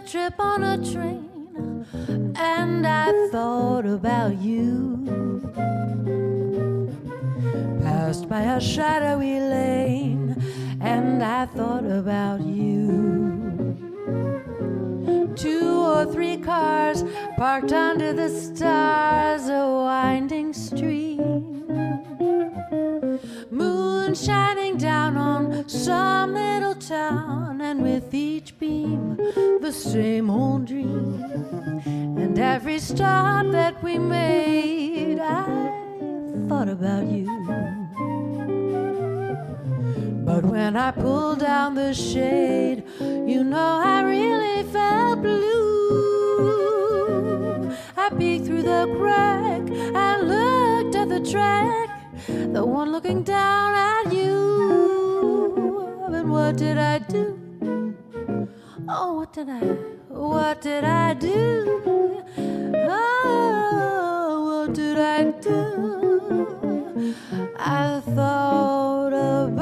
Trip on a train and I thought about you. Passed by a shadowy lane and I thought about you. 2 or 3 cars parked under the stars, a winding stream, moon shining down on some little town, and with each beam the same old dream. And every stop that we made, I thought about you. But when I pulled down the shade, you know I really felt blue. I peeked through the crack and looked at the track, the one looking down at you. But what did I do? Oh, what did I do? Oh, what did I do? I thought about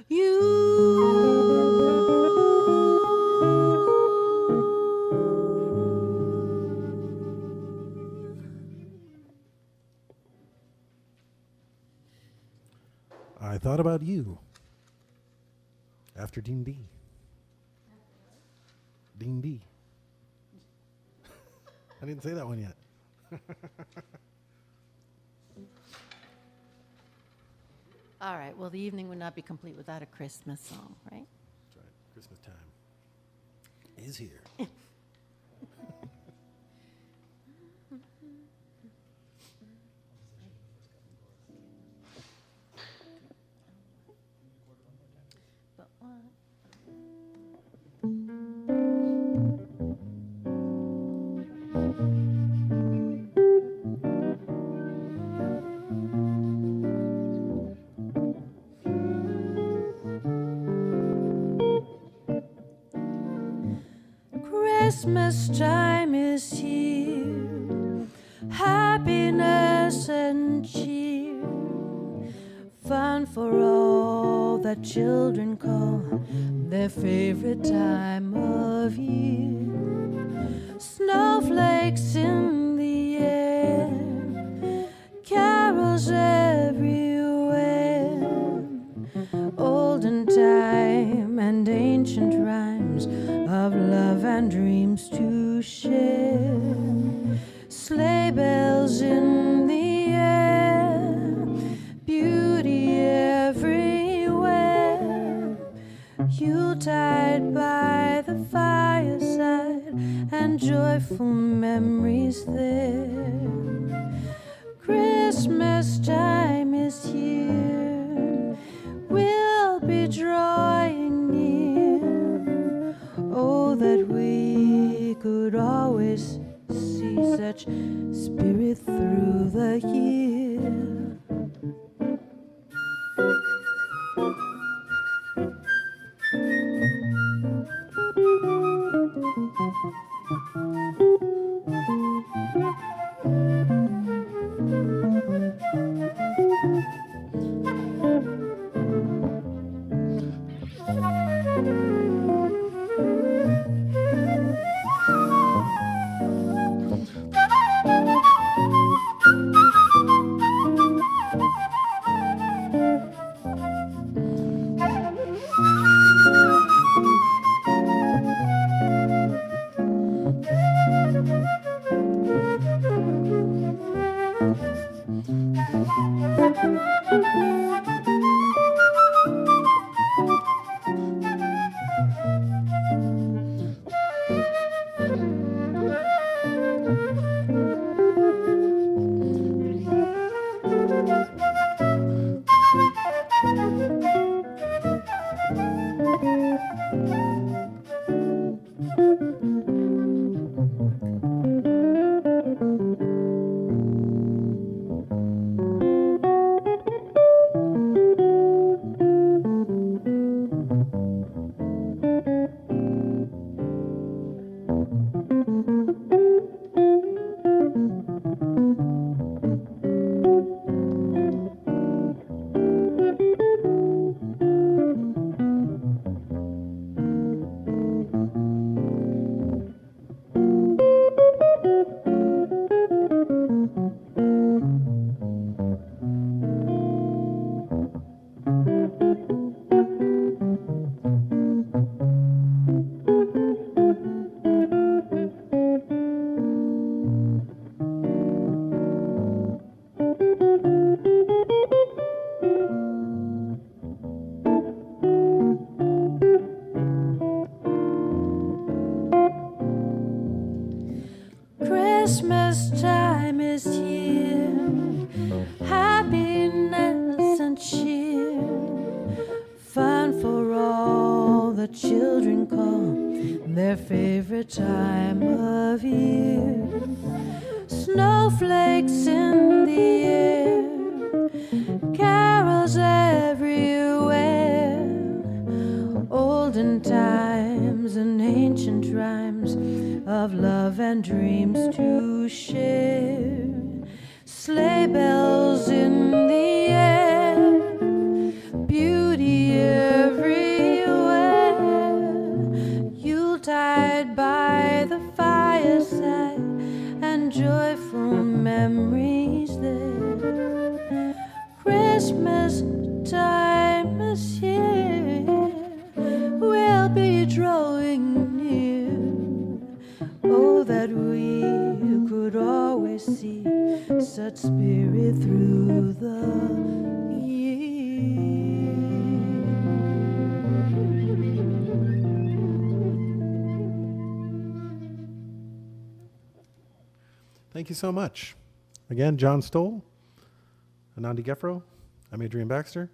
you. I thought about you. After Dean B. Dean B. I didn't say that one yet. All right, well, the evening would not be complete without a Christmas song, right? That's right. Christmas time is here. But what? Christmas time is here, happiness and cheer, fun for all that children call their favorite time of year. Snowflakes in the air, carols everywhere, olden time and ancient rhymes of love and dreams to share. Sleigh bells in the air, beauty everywhere, Yuletide by the fireside and joyful memories there. Christmas time is here, we'll be drawing near. Oh, that we could always see such spirit through the year. happiness and cheer, fun for all the children call their favorite time of year. Snowflakes in the air, carols everywhere, olden times and ancient rhymes of love and dreams to share. Sleigh bells in the air, beauty everywhere, Yuletide by the fireside, and joyful memories there. Christmas time is here, we'll be drawing near. Oh, that we could always see such spirit through the year. Thank you so much. Again, John Stoll, Anandi Geffro. I'm Adrian Baxter.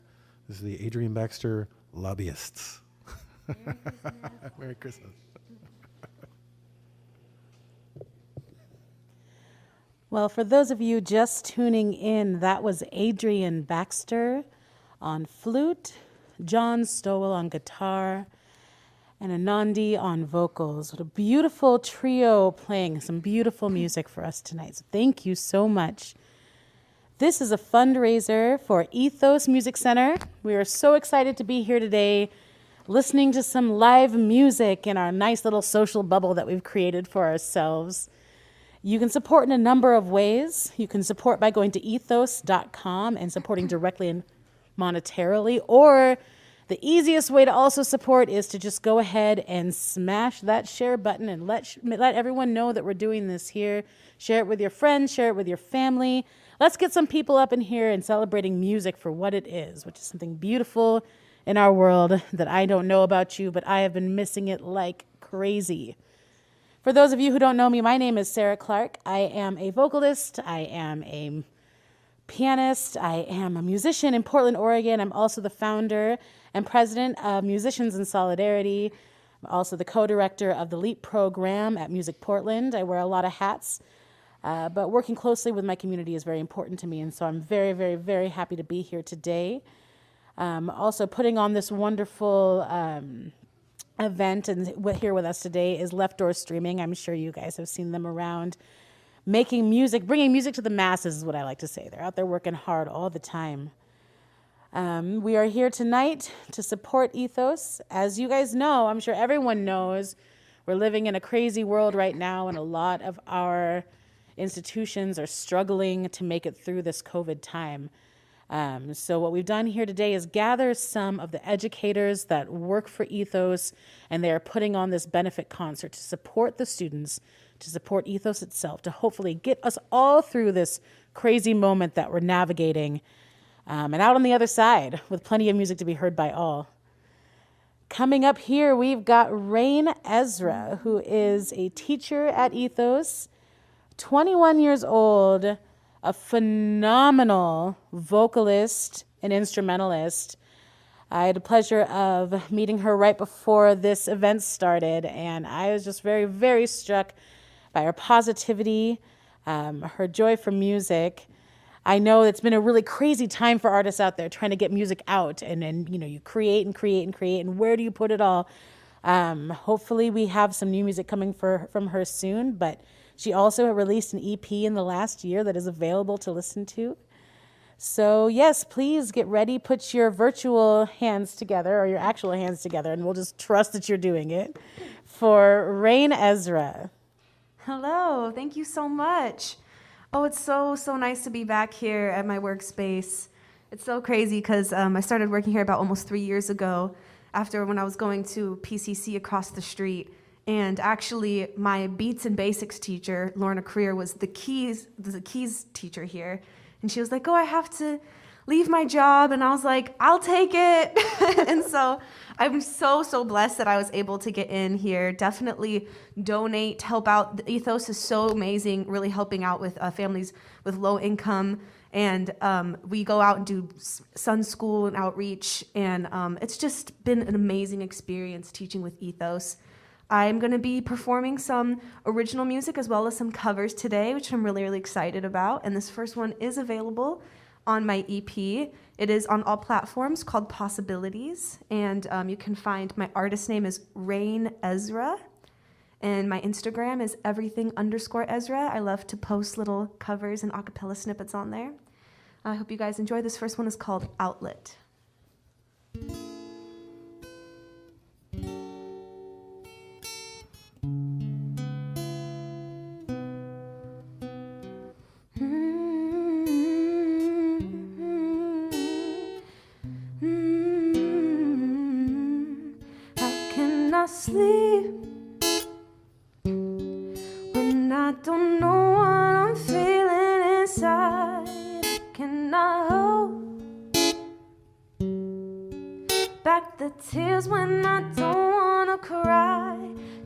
This is the Adrian Baxter Lobbyists. Merry Christmas. Merry Christmas. Well, for those of you just tuning in, that was Adrian Baxter on flute, John Stowell on guitar, and Anandi on vocals. What a beautiful trio playing some beautiful music for us tonight. So thank you so much. This is a fundraiser for EthosMusicCenter. We are so excited to be here today listening to some live music in our nice little social bubble that we've created for ourselves. You can support in a number of ways. You can support by going to ethos.com and supporting directly and monetarily, or the easiest way to also support is to just go ahead and smash that share button and let everyone know that we're doing this here. Share it with your friends, share it with your family. Let's get some people up in here and celebrating music for what it is, which is something beautiful in our world that I don't know about you, but I have been missing it like crazy. For those of you who don't know me, my name is Sarah Clark. I am a vocalist. I am a pianist. I am a musician in Portland, Oregon. I'm also the founder and president of Musicians in Solidarity. I'm also the co-director of the LEAP program at Music Portland. I wear a lot of hats, but working closely with my community is very important to me, and so I'm very, very, very happy to be here today. Also putting on this wonderful event, and here with us today is Left Door Streaming. I'm sure you guys have seen them around making music, bringing music to the masses is what I like to say. They're out there working hard all the time. We are here tonight to support Ethos. As you guys know, I'm sure everyone knows, we're living in a crazy world right now, and a lot of our institutions are struggling to make it through this COVID time. So what we've done here today is gather some of the educators that work for Ethos, and they are putting on this benefit concert to support the students, to support Ethos itself, to hopefully get us all through this crazy moment that we're navigating, and out on the other side with plenty of music to be heard by all. Coming up here, we've got Rain Ezra, who is a teacher at Ethos, 21 years old, a phenomenal vocalist and instrumentalist. I had the pleasure of meeting her right before this event started, and I was just very, very struck by her positivity, her joy for music. I know it's been a really crazy time for artists out there trying to get music out, and you know, you create and create and create, and where do you put it all? Hopefully we have some new music coming from her soon, but she also released an EP in the last year that is available to listen to. So yes, please get ready, put your virtual hands together or your actual hands together, and we'll just trust that you're doing it, for Rain Ezra. Hello, thank you so much. Oh, it's so nice to be back here at my workspace. It's so crazy because I started working here about almost 3 years ago after when I was going to PCC across the street. And actually, my Beats and Basics teacher, Lorna Creer, was the keys teacher here. And she was like, oh, I have to leave my job. And I was like, I'll take it. And so I'm so blessed that I was able to get in here. Definitely donate, help out. The Ethos is so amazing, really helping out with families with low income. And we go out and do Sun School and outreach. And it's just been an amazing experience teaching with Ethos. I'm going to be performing some original music as well as some covers today, which I'm really excited about. And this first one is available on my EP. It is on all platforms, called Possibilities. And you can find my artist name is Rain Ezra. And my Instagram is everything_Ezra. I love to post little covers and acapella snippets on there. I hope you guys enjoy. This first one is called Outlet. Sleep when I don't know what I'm feeling inside. Can I hold back the tears when I don't wanna cry?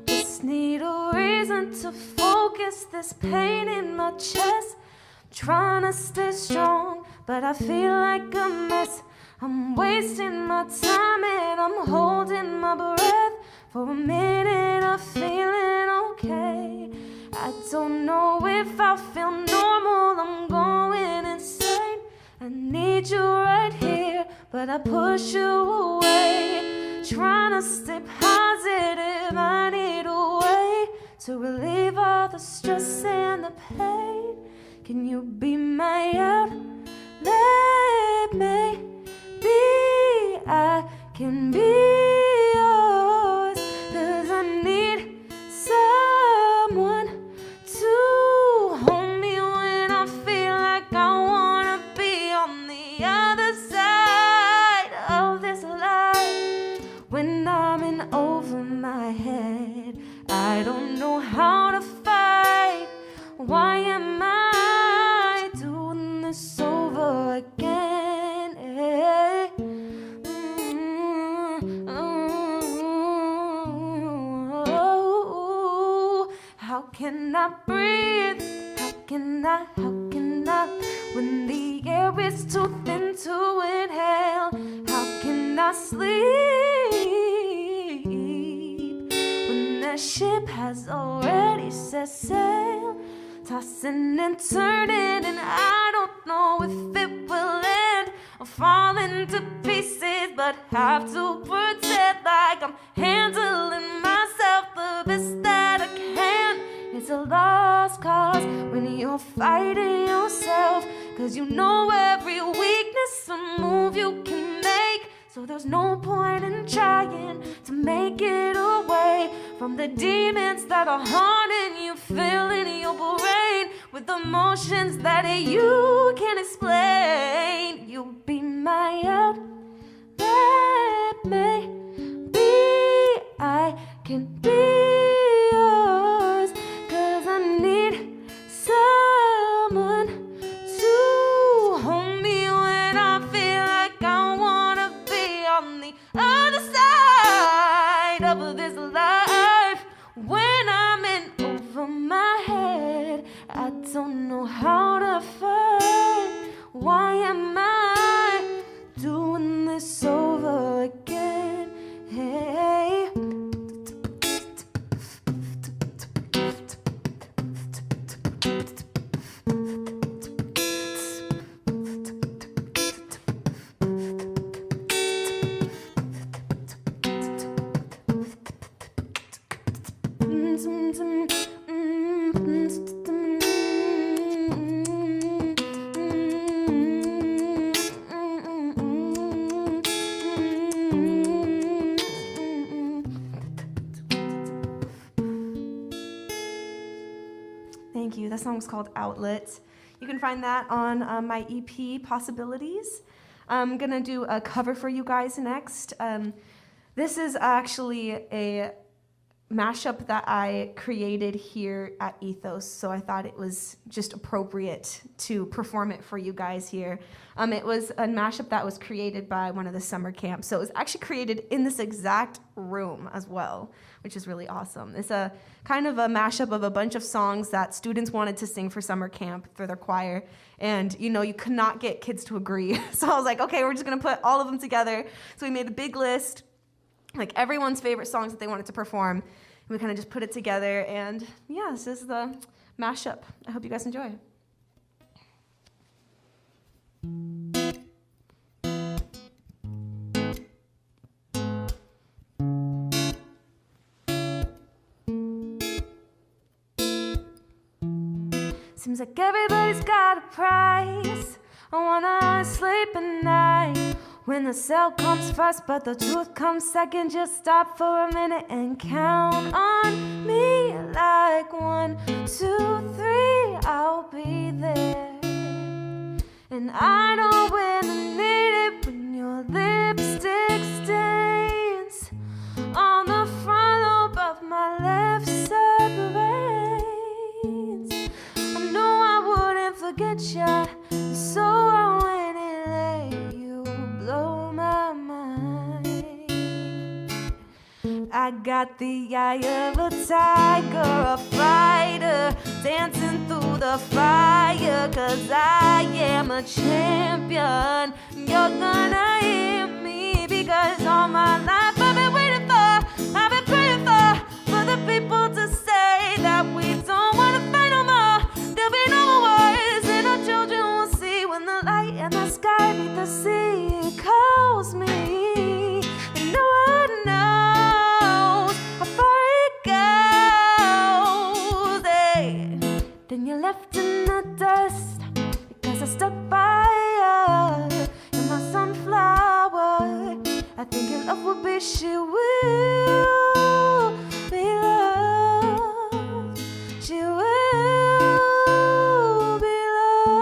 Just need a reason to focus this pain in my chest. I'm trying to stay strong, but I feel like a mess. I'm wasting my time and I'm holding my breath. For a minute I'm feeling okay. I don't know if I feel normal, I'm going insane. I need you right here, but I push you away. Trying to stay positive, I need a way to relieve all the stress and the pain. Can you be my outlet? Maybe I can be yours, 'cause I need someone to hold me when I feel like I wanna be on the other side of this life. When I'm in over my head, I don't know how to fight. Why am I doing this over again? How can I breathe? How can I? When the air is too thin to inhale? How can I sleep when the ship has already set sail? Tossing and turning and I don't know if it will end or fall into pieces, but have to pretend like I'm handling myself the best that I can. It's a lost cause when you're fighting yourself, 'cause you know every weakness and move you can make. So there's no point in trying to make it away from the demons that are haunting you, filling your brain with emotions that you can't explain. You'll be my outlet, maybe I can be yours, 'cause I need someone to hold me when I feel like I wanna be on the other side of this life. When I'm in over my head, I don't know how to fight. Why am I doing this over again? Hey. Thank you. That song's called Outlet. You can find that on my EP, Possibilities. I'm going to do a cover for you guys next. This is actually mashup that I created here at Ethos, so I thought it was just appropriate to perform it for you guys here. It was a mashup that was created by one of the summer camps, so it was actually created in this exact room as well, which is really awesome. It's a kind of a mashup of a bunch of songs that students wanted to sing for summer camp for their choir, and you could not get kids to agree. So I was like, okay, we're just gonna put all of them together. So we made a big list, like everyone's favorite songs that they wanted to perform, and we kind of just put it together, and yeah, this is the mashup. I hope you guys enjoy. Seems like everybody's got a price. I wanna sleep at night. When the cell comes first, but the truth comes second, just stop for a minute and count on me. Like 1, 2, 3, I'll be there. And I know when I need it, when your lipstick stains on the front lobe of my left side brains. I know I wouldn't forget ya, so I went and let you blow my mind. I got the eye of a tiger, a fighter, dancing through the fire, 'cause I am a champion. You're gonna hear me, because all my life I've been waiting for, I've been praying for the people to say that we don't wanna fight no more. There'll be no more wars, and our children will see when the light in the sky meet the sea calls me. And no one knows how far it goes. Hey. Then you're left in the dust, because I stuck by you. You're my sunflower. I think your love will be, she will be loved. She will be loved.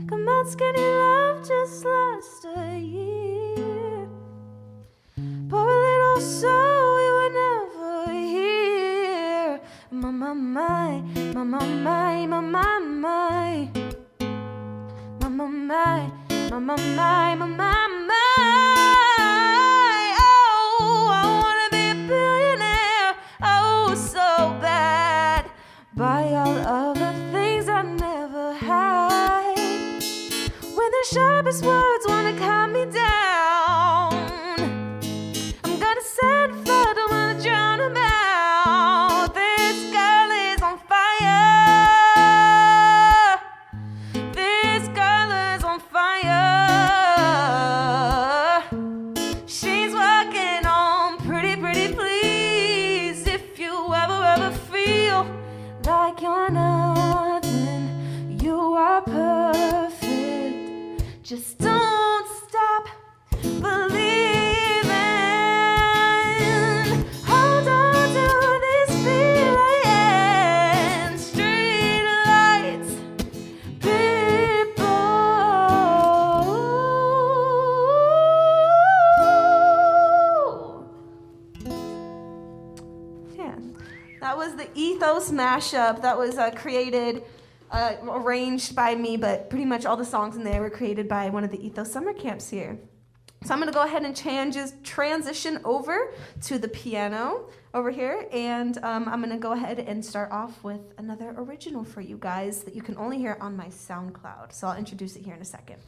Come on, skinny love, just last a year. Pour a little so we were never here. My, my, my, my, my, my, my, my, my. My, my, my, my, my, my, my, my, my. Oh, I wanna be a billionaire, oh, so bad. Buy all of the things I never had. When the sharpest words wanna calm me down, I'm gonna send for the one to drown them out. This girl is on fire. This girl is on fire. She's working on pretty, pretty please. If you ever feel like you're nothing, you are perfect. Just don't stop believing. Hold on to this feeling. Street lights, people. Yeah, that was the Ethos mashup. That was created, arranged by me, but pretty much all the songs in there were created by one of the Ethos summer camps here. So I'm going to go ahead and transition over to the piano over here, and I'm going to go ahead and start off with another original for you guys that you can only hear on my SoundCloud. So I'll introduce it here in a second.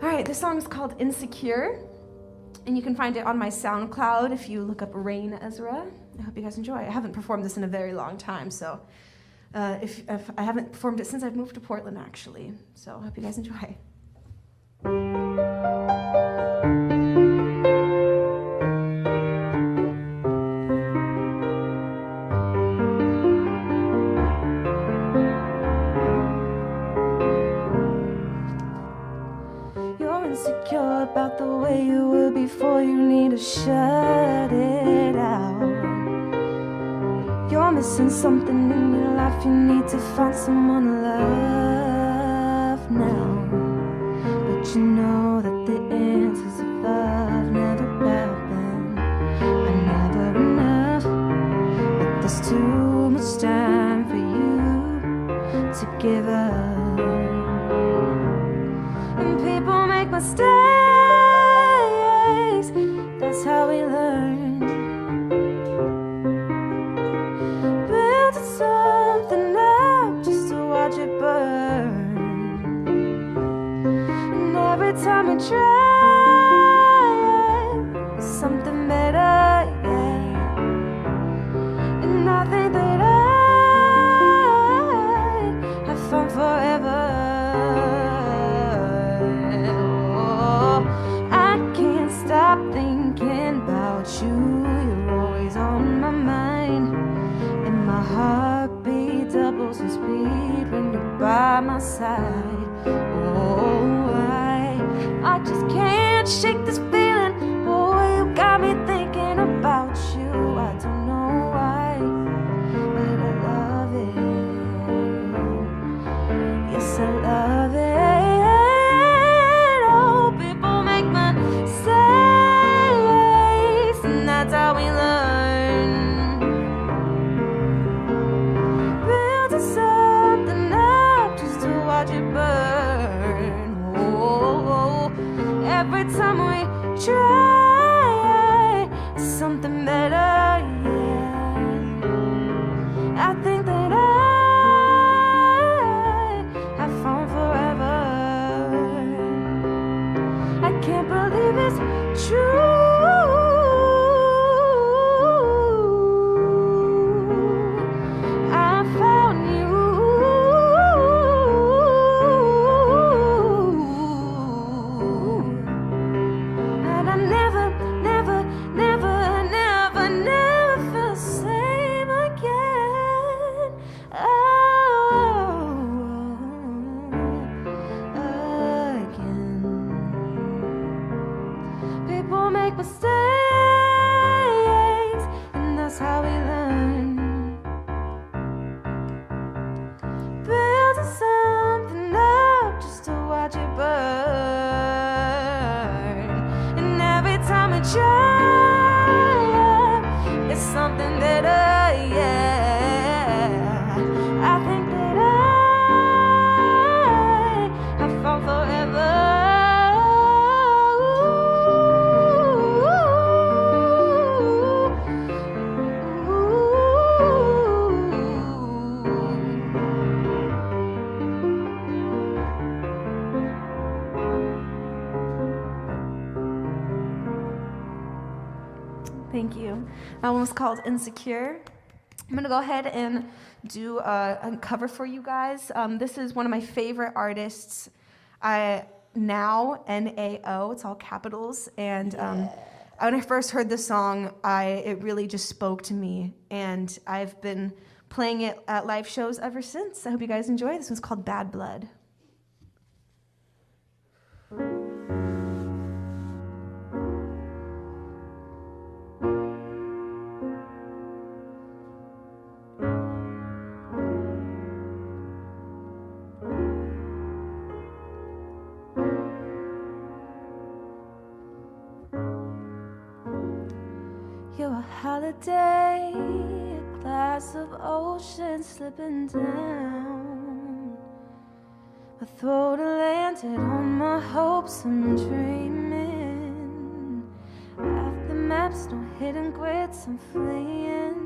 All right, this song is called Insecure, and you can find it on my SoundCloud if you look up Rain Ezra. I hope you guys enjoy. I haven't performed this in a very long time, so if I haven't performed it since I've moved to Portland, actually. So I hope you guys enjoy. Insecure about the way you were before, you need to shut it out. missing something in your life, you need to find someone to love now. But you know that the answers of love never happen, are never enough. But there's too much time for you to give up. And people make mistakes, that's how we learn. Building something up just to watch it burn. And every time we try something better, yeah. And I think that I have fun forever. Oh, I can't stop thinking about you. You're always on my mind, and my heartbeat doubles the speed when you're by my side. Oh, I just can't shake this feeling. Boy, you got me thinking about you. I don't know why, but I love it. Yes, I love it. Oh, people make mistakes, and that's how we learn. Building something up just to watch it burn. Oh, every time we try something better, yeah. I think that I have found forever. I can't believe it's true. I found you. And I never, never, never, never, never feel the same again. Again. People make mistakes, and that's how we learn. Building something up just to watch it burn. And every time we try, it's something better, yeah. I think that I found forever. Thank you. That one was called Insecure. I'm going to go ahead and do a cover for you guys. This is one of my favorite artists, Now, N-A-O. It's all capitals. And when I first heard this song, it really just spoke to me. And I've been playing it at live shows ever since. I hope you guys enjoy. This one's called Bad Blood. You're a holiday, a glass of ocean slipping down. My throat landed on my hopes, I'm dreaming. After maps, no hidden grids, I'm fleeing.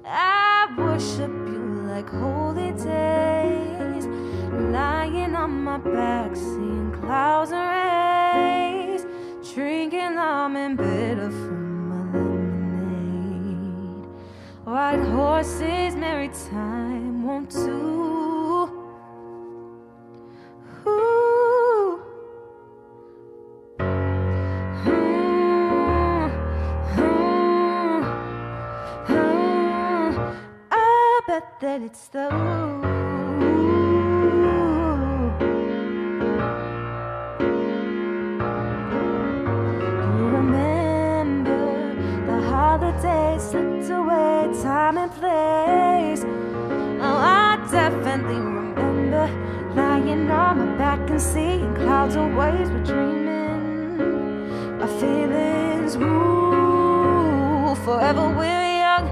I worship you like holy days, lying on my back, seeing clouds and rays, drinking lemon bitter from my lemonade. White horses, merry time, won't do. Ooh. I bet that it's the holidays slipped away, time definitely remember lying on my back and seeing clouds and waves, but dreaming my feelings, ooh, forever we're young,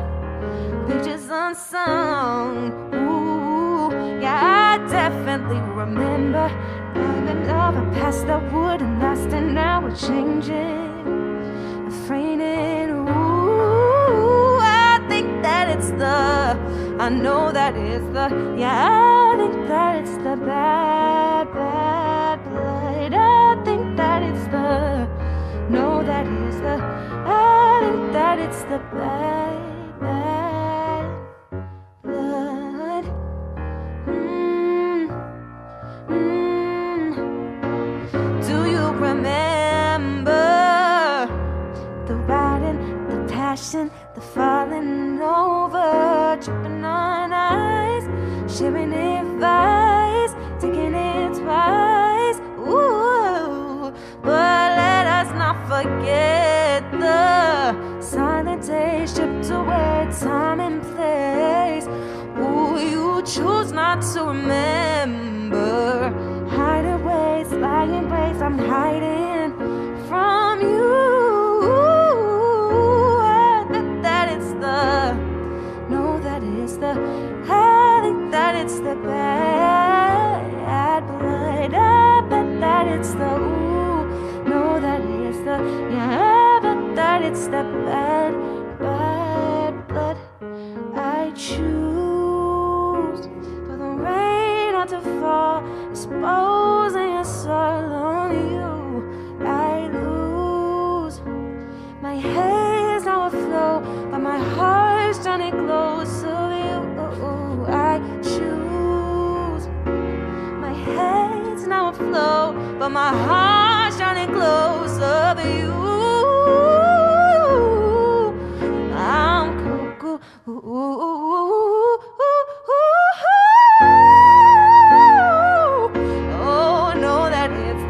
pictures unsung, ooh, yeah, I definitely remember living of a past that wouldn't last, and now we're changing, framing, ooh, I think that it's I know that it's yeah, I think that it's the bad, bad blood. I think that it's no, that is I think that it's the bad, bad blood. Do you remember the riding, the passion, the falling over, tripping on ice, sharing advice, taking it twice, ooh, but let us not forget the silent days stripped away, time and place, ooh, you choose not to remember, hideaways, lying ways, I'm hiding from you. I think that it's the bad blood. I bet that it's the ooh. No, that is yeah, I bet that it's the bad, bad blood. I choose for the rain not to fall, exposing a soul on you. I lose my hair's now afloat, but my heart's turning closer. I choose. My head's now afloat, but my heart's shining closer to you. I'm cuckoo. Oh, no, that it's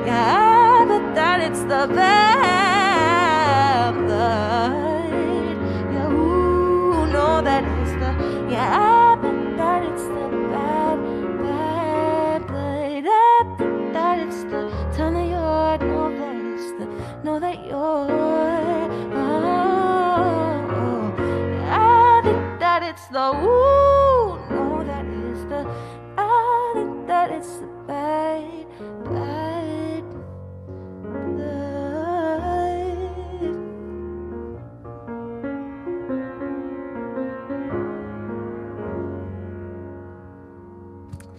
yeah, but that it's the bad blood. Yeah, ooh, no, that it's yeah. Know that you're I think that it's the ooh, no, that is I think that it's the bad, bad blood.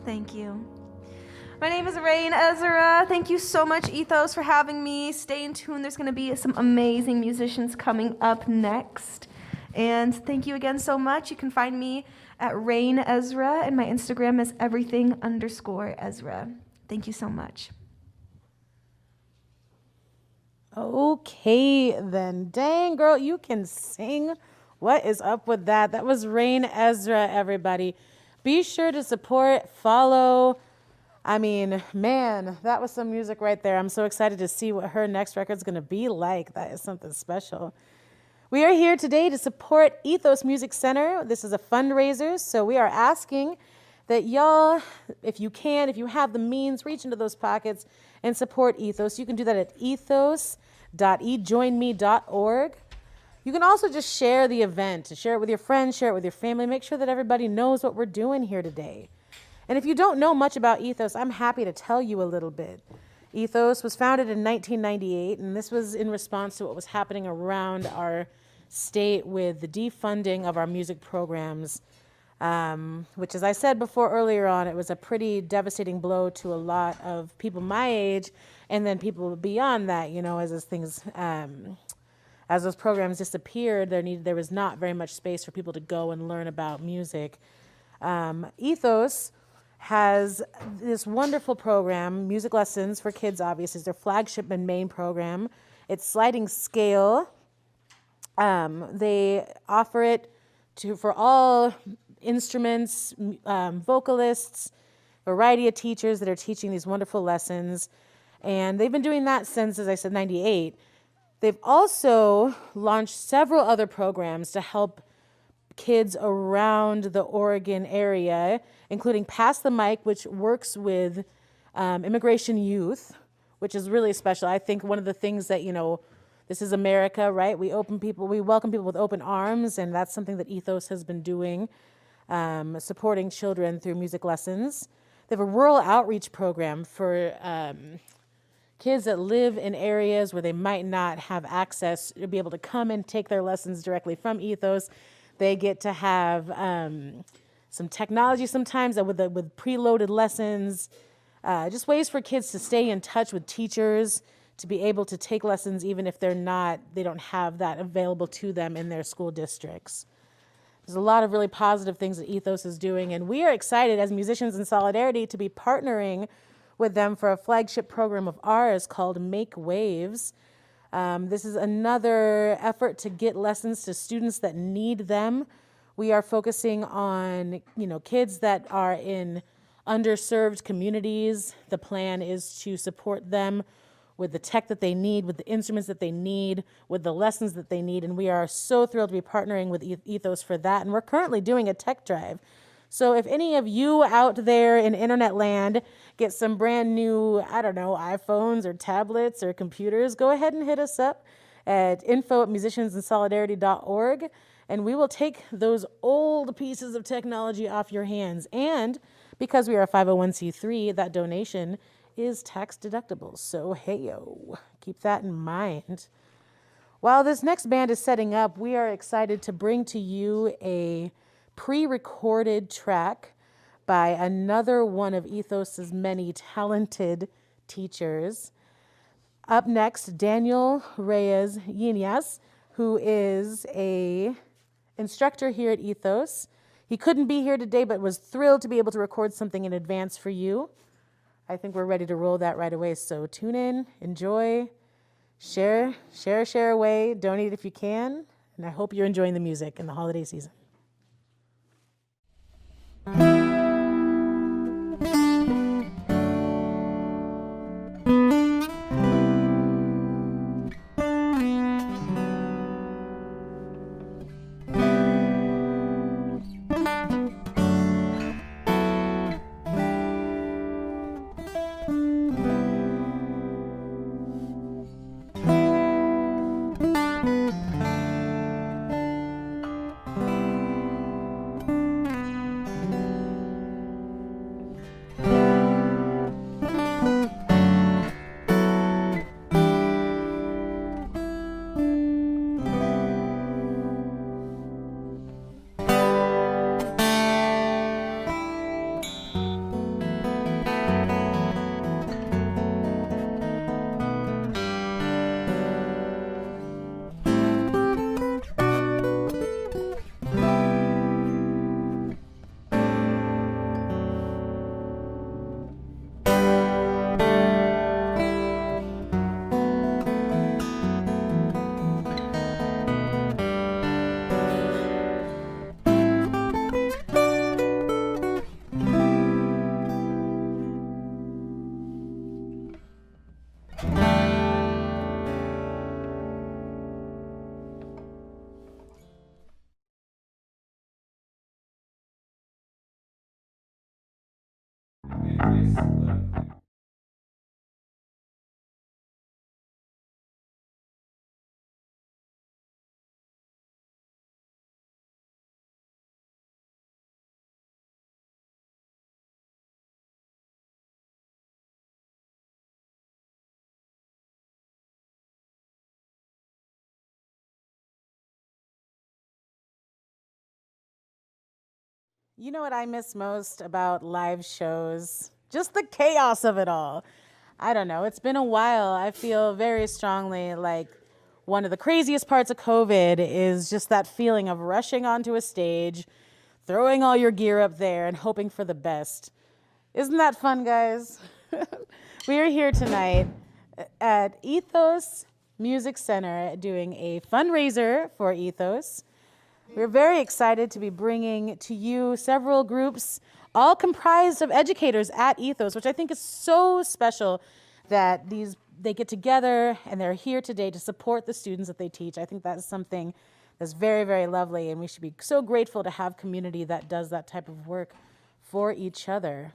Thank you. My name is Rain Ezra. Thank you so much, Ethos, for having me. Stay in tune. There's going to be some amazing musicians coming up next. And thank you again so much. You can find me at Rain Ezra, and my Instagram is everything_Ezra. Thank you so much. Okay, then. Dang, girl, you can sing. What is up with that? That was Rain Ezra, everybody. Be sure to support, follow. I mean, man, that was some music right there. I'm so excited to see what her next record's going to be like. That is something special. We are here today to support Ethos Music Center. This is a fundraiser, so we are asking that y'all, if you can, if you have the means, reach into those pockets and support Ethos. You can do that at ethos.ejoinme.org. You can also just share the event, share it with your friends, share it with your family, make sure that everybody knows what we're doing here today. And if you don't know much about Ethos, I'm happy to tell you a little bit. Ethos was founded in 1998, and this was in response to what was happening around our state with the defunding of our music programs, which, as I said before earlier on, it was a pretty devastating blow to a lot of people my age, and then people beyond that, you know, as those programs disappeared, there was not very much space for people to go and learn about music. Ethos has this wonderful program, music lessons for kids, obviously, is their flagship and main program. It's sliding scale. They offer it for all instruments, vocalists, variety of teachers that are teaching these wonderful lessons. And they've been doing that since, as I said, 98. They've also launched several other programs to help kids around the Oregon area, including Pass the Mic, which works with immigration youth, which is really special. I think one of the things that, this is America, right? We welcome people with open arms, and that's something that Ethos has been doing, supporting children through music lessons. They have a rural outreach program for kids that live in areas where they might not have access to be able to come and take their lessons directly from Ethos. They get to have some technology sometimes with preloaded lessons, just ways for kids to stay in touch with teachers, to be able to take lessons even if they don't have that available to them in their school districts. There's a lot of really positive things that Ethos is doing, and we are excited as Musicians in Solidarity to be partnering with them for a flagship program of ours called Make Waves. This is another effort to get lessons to students that need them. We are focusing on, kids that are in underserved communities. The plan is to support them with the tech that they need, with the instruments that they need, with the lessons that they need. And we are so thrilled to be partnering with Ethos for that. And we're currently doing a tech drive. So if any of you out there in internet land get some brand new, iPhones or tablets or computers, go ahead and hit us up at info@musiciansinsolidarity.org, and we will take those old pieces of technology off your hands. And because we are a 501c3, that donation is tax deductible. So hey-yo, keep that in mind. While this next band is setting up, we are excited to bring to you a pre-recorded track by another one of Ethos's many talented teachers. Up next, Daniel Reyes Yinas, who is a instructor here at Ethos. He couldn't be here today, but was thrilled to be able to record something in advance for you. I think we're ready to roll that right away. So tune in, enjoy, share away, donate if you can. And I hope you're enjoying the music in the holiday season. You know what I miss most about live shows? Just the chaos of it all. I don't know. It's been a while. I feel very strongly like one of the craziest parts of COVID is just that feeling of rushing onto a stage, throwing all your gear up there and hoping for the best. Isn't that fun, guys? We are here tonight at Ethos Music Center doing a fundraiser for Ethos. We're very excited to be bringing to you several groups, all comprised of educators at Ethos, which I think is so special that they get together and they're here today to support the students that they teach. I think that is something That's very, very lovely, and we should be so grateful to have community that does that type of work for each other.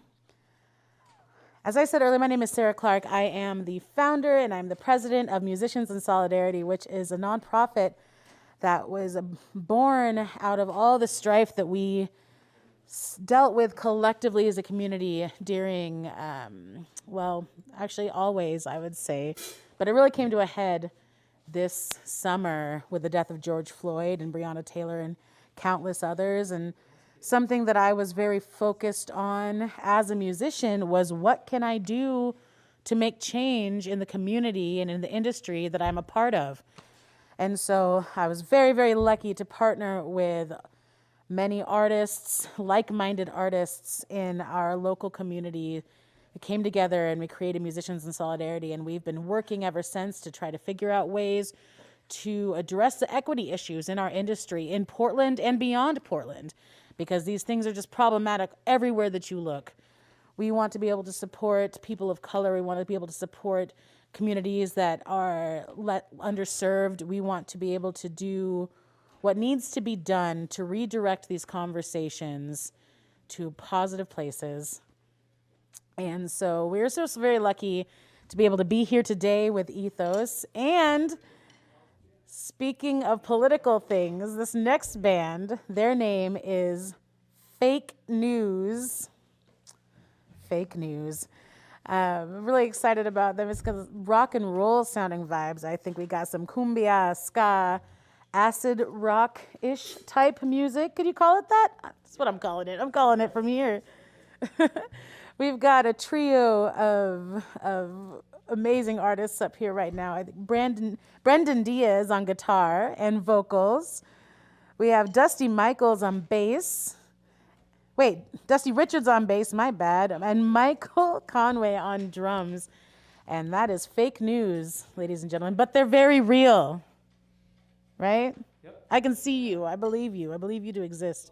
As I said earlier, my name is Sarah Clark. I am the founder and I'm the president of Musicians in Solidarity, which is a nonprofit that was born out of all the strife that we dealt with collectively as a community during, well, actually always, I would say. But it really came to a head this summer with the death of George Floyd and Breonna Taylor and countless others. And something that I was very focused on as a musician was, what can I do to make change in the community and in the industry that I'm a part of? And so I was very, very lucky to partner with many artists, like-minded artists in our local community. We came together and we created Musicians in Solidarity, and we've been working ever since to try to figure out ways to address the equity issues in our industry in Portland and beyond Portland, because these things are just problematic everywhere that you look. We want to be able to support people of color. We want to be able to support communities that are underserved. We want to be able to do what needs to be done to redirect these conversations to positive places. And so we're so very lucky to be able to be here today with Ethos. And speaking of political things, this next band, their name is Fake News. Fake News. I'm really excited about them. It's because rock and roll sounding vibes. I think we got some cumbia, ska, acid rock-ish type music. Could you call it that? That's what I'm calling it. I'm calling it from here. We've got a trio of amazing artists up here right now. I think Brendan Diaz on guitar and vocals. We have Dusty Michaels on bass. Dusty Richards on bass, my bad. And Michael Conway on drums. And that is Fake News, ladies and gentlemen. But they're very real, right? Yep. I can see you. I believe you. I believe you to exist.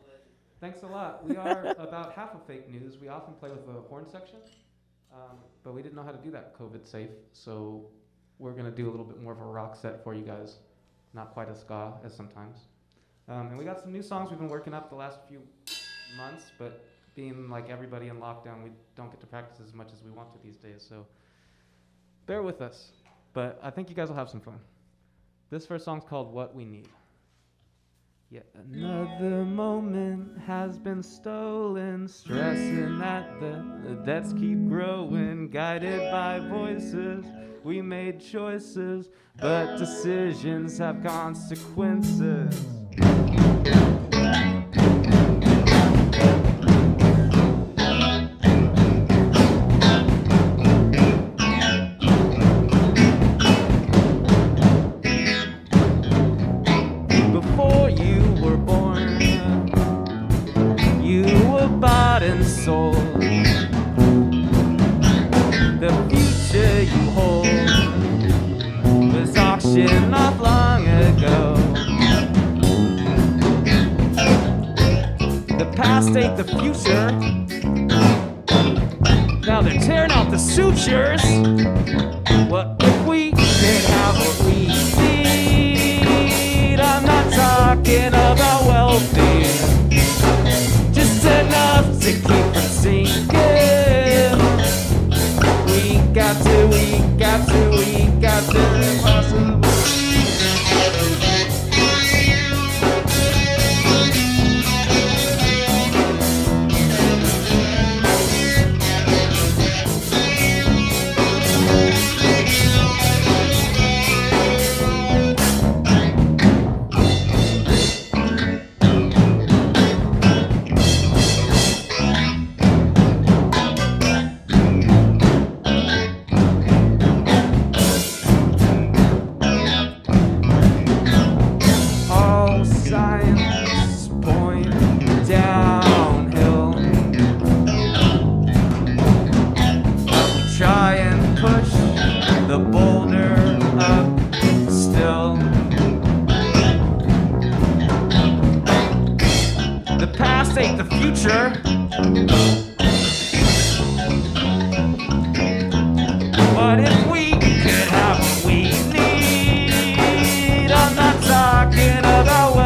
Thanks a lot. We are about half of Fake News. We often play with the horn section, but we didn't know how to do that COVID safe. So we're going to do a little bit more of a rock set for you guys. Not quite as ska as sometimes. And we got some new songs we've been working up the last few months, but being like everybody in lockdown, we don't get to practice as much as we want to these days. So bear with us. But I think you guys will have some fun. This first song's called What We Need. Yet another moment has been stolen, stressing that the debts keep growing, guided by voices. We made choices, but decisions have consequences. And soul, the future you hold was auctioned off long ago. The past ain't the future. Now they're tearing out the sutures. What if we could have what we need? I'm not talking about wealthy, enough to keep from sinking. We got to impossible. What if we could have what we need? I'm not talking about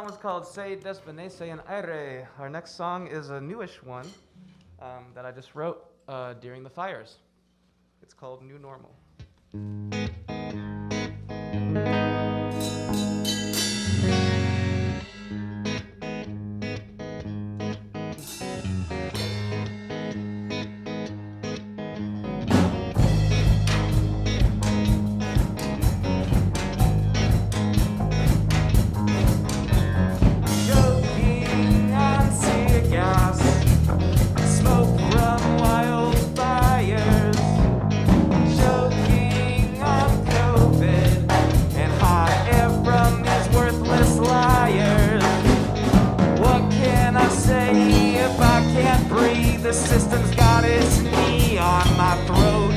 one's called Se Desvanece en Aire. Our next song is a newish one that I just wrote during the fires. It's called New Normal. The system's got its knee on my throat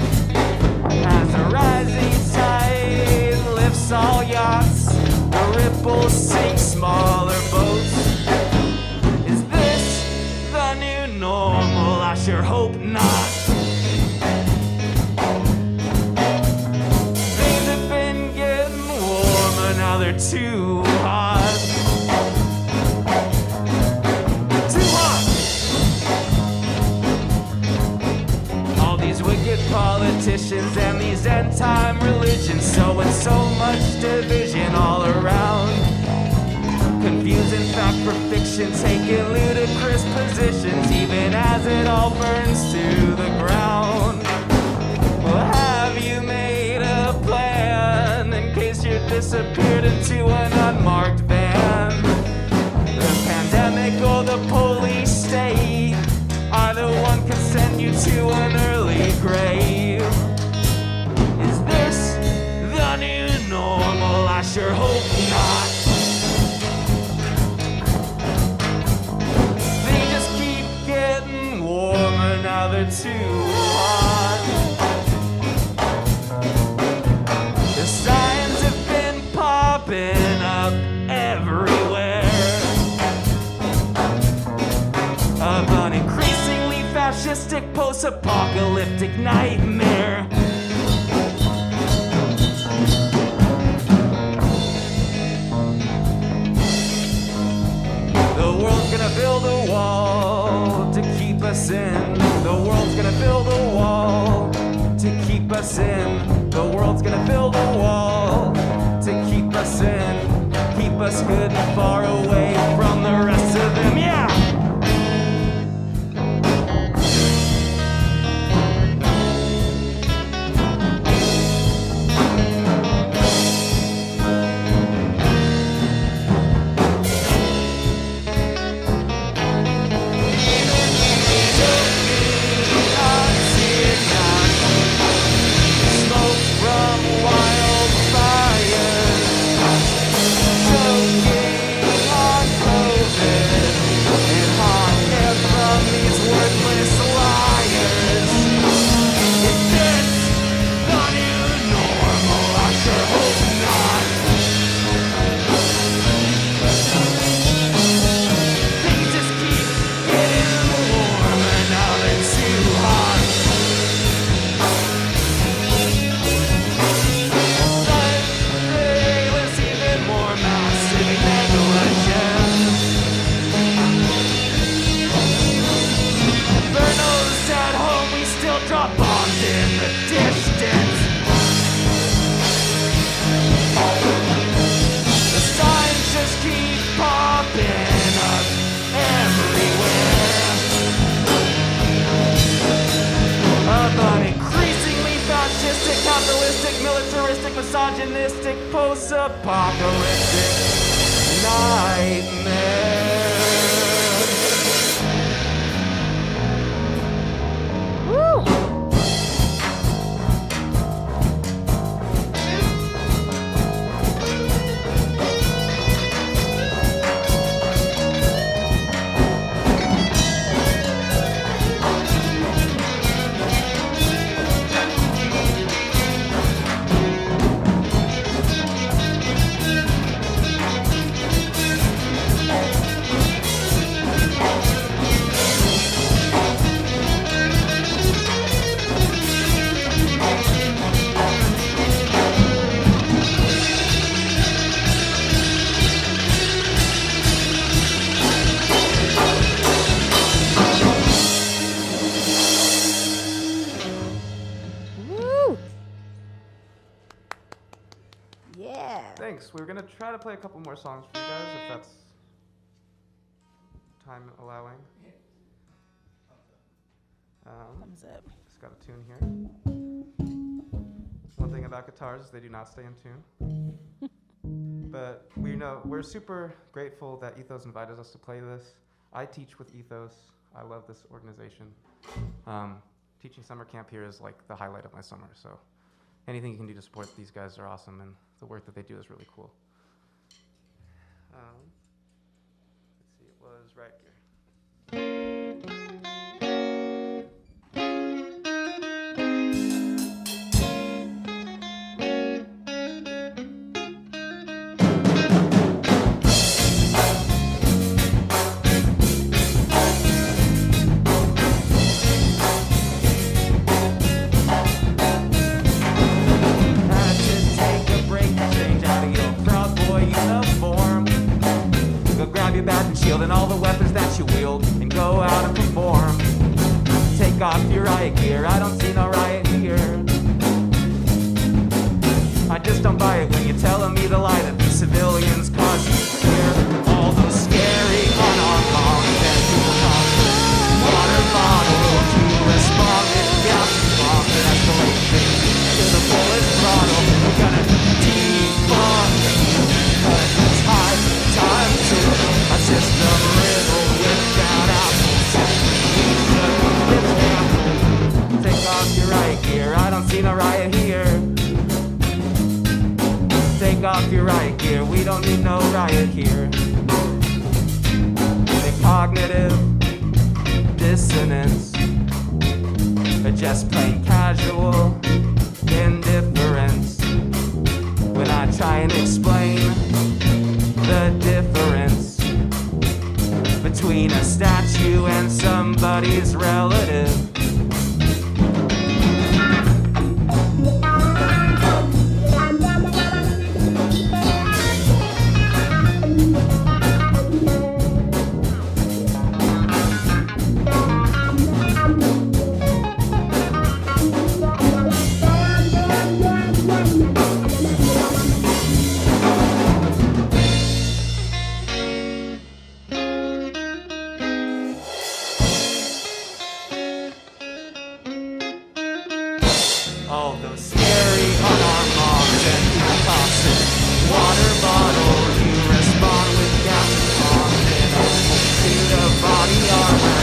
as the rising tide lifts all yachts, the ripples sink smaller boats. Is this the new normal? I sure hope not. Things have been getting warmer, now they're too hot. Politicians and these end-time religions sowing so much division all around, confusing fact for fiction, taking ludicrous positions, even as it all burns to the ground. Well, have you made a plan in case you're disappeared into an unmarked van? The pandemic or the police state, either one could send you to an early grave. Is this the new normal? I sure hope not. They just keep getting warmer, now they're too hot. The signs have been popping up everywhere of an increasingly fascistic post-apocalyptic nightmare. The world's gonna build a wall to keep us in. The world's gonna build a wall to keep us in. The world's gonna build a wall to keep us in. Keep us good and far away from the rest of them, yeah! Misogynistic, post-apocalyptic nightmare. thanks. We're gonna try to play a couple more songs for you guys, if that's time allowing. Thumbs up. Just got a tune here. One thing about guitars is they do not stay in tune. But we're super grateful that Ethos invited us to play this. I teach with Ethos. I love this organization. Teaching summer camp here is like the highlight of my summer. So anything you can do to support these guys are awesome, and the work that they do is really cool. Let's see, it was right here. And all the weapons that you wield, and go out and perform. Take off your riot gear, I don't see no riot here. I just don't buy it when you're telling me the lie that the civilians cause you fear. All those scary unarmed moms and people tossing water bottles to respond with gas bombs and escalate things to the fullest throttle. We're gonna defund, 'cause it's high time to a system riddled with bad apples. Take off your riot gear, I don't see no riot here. Take off your riot gear, we don't need no riot here. The cognitive dissonance, or just plain casual indifference. When I try and explain the difference between a statue and somebody's relative. All those scary unarmed moms and people tossing water bottles. You respond with gas bombs and a suit of body armor.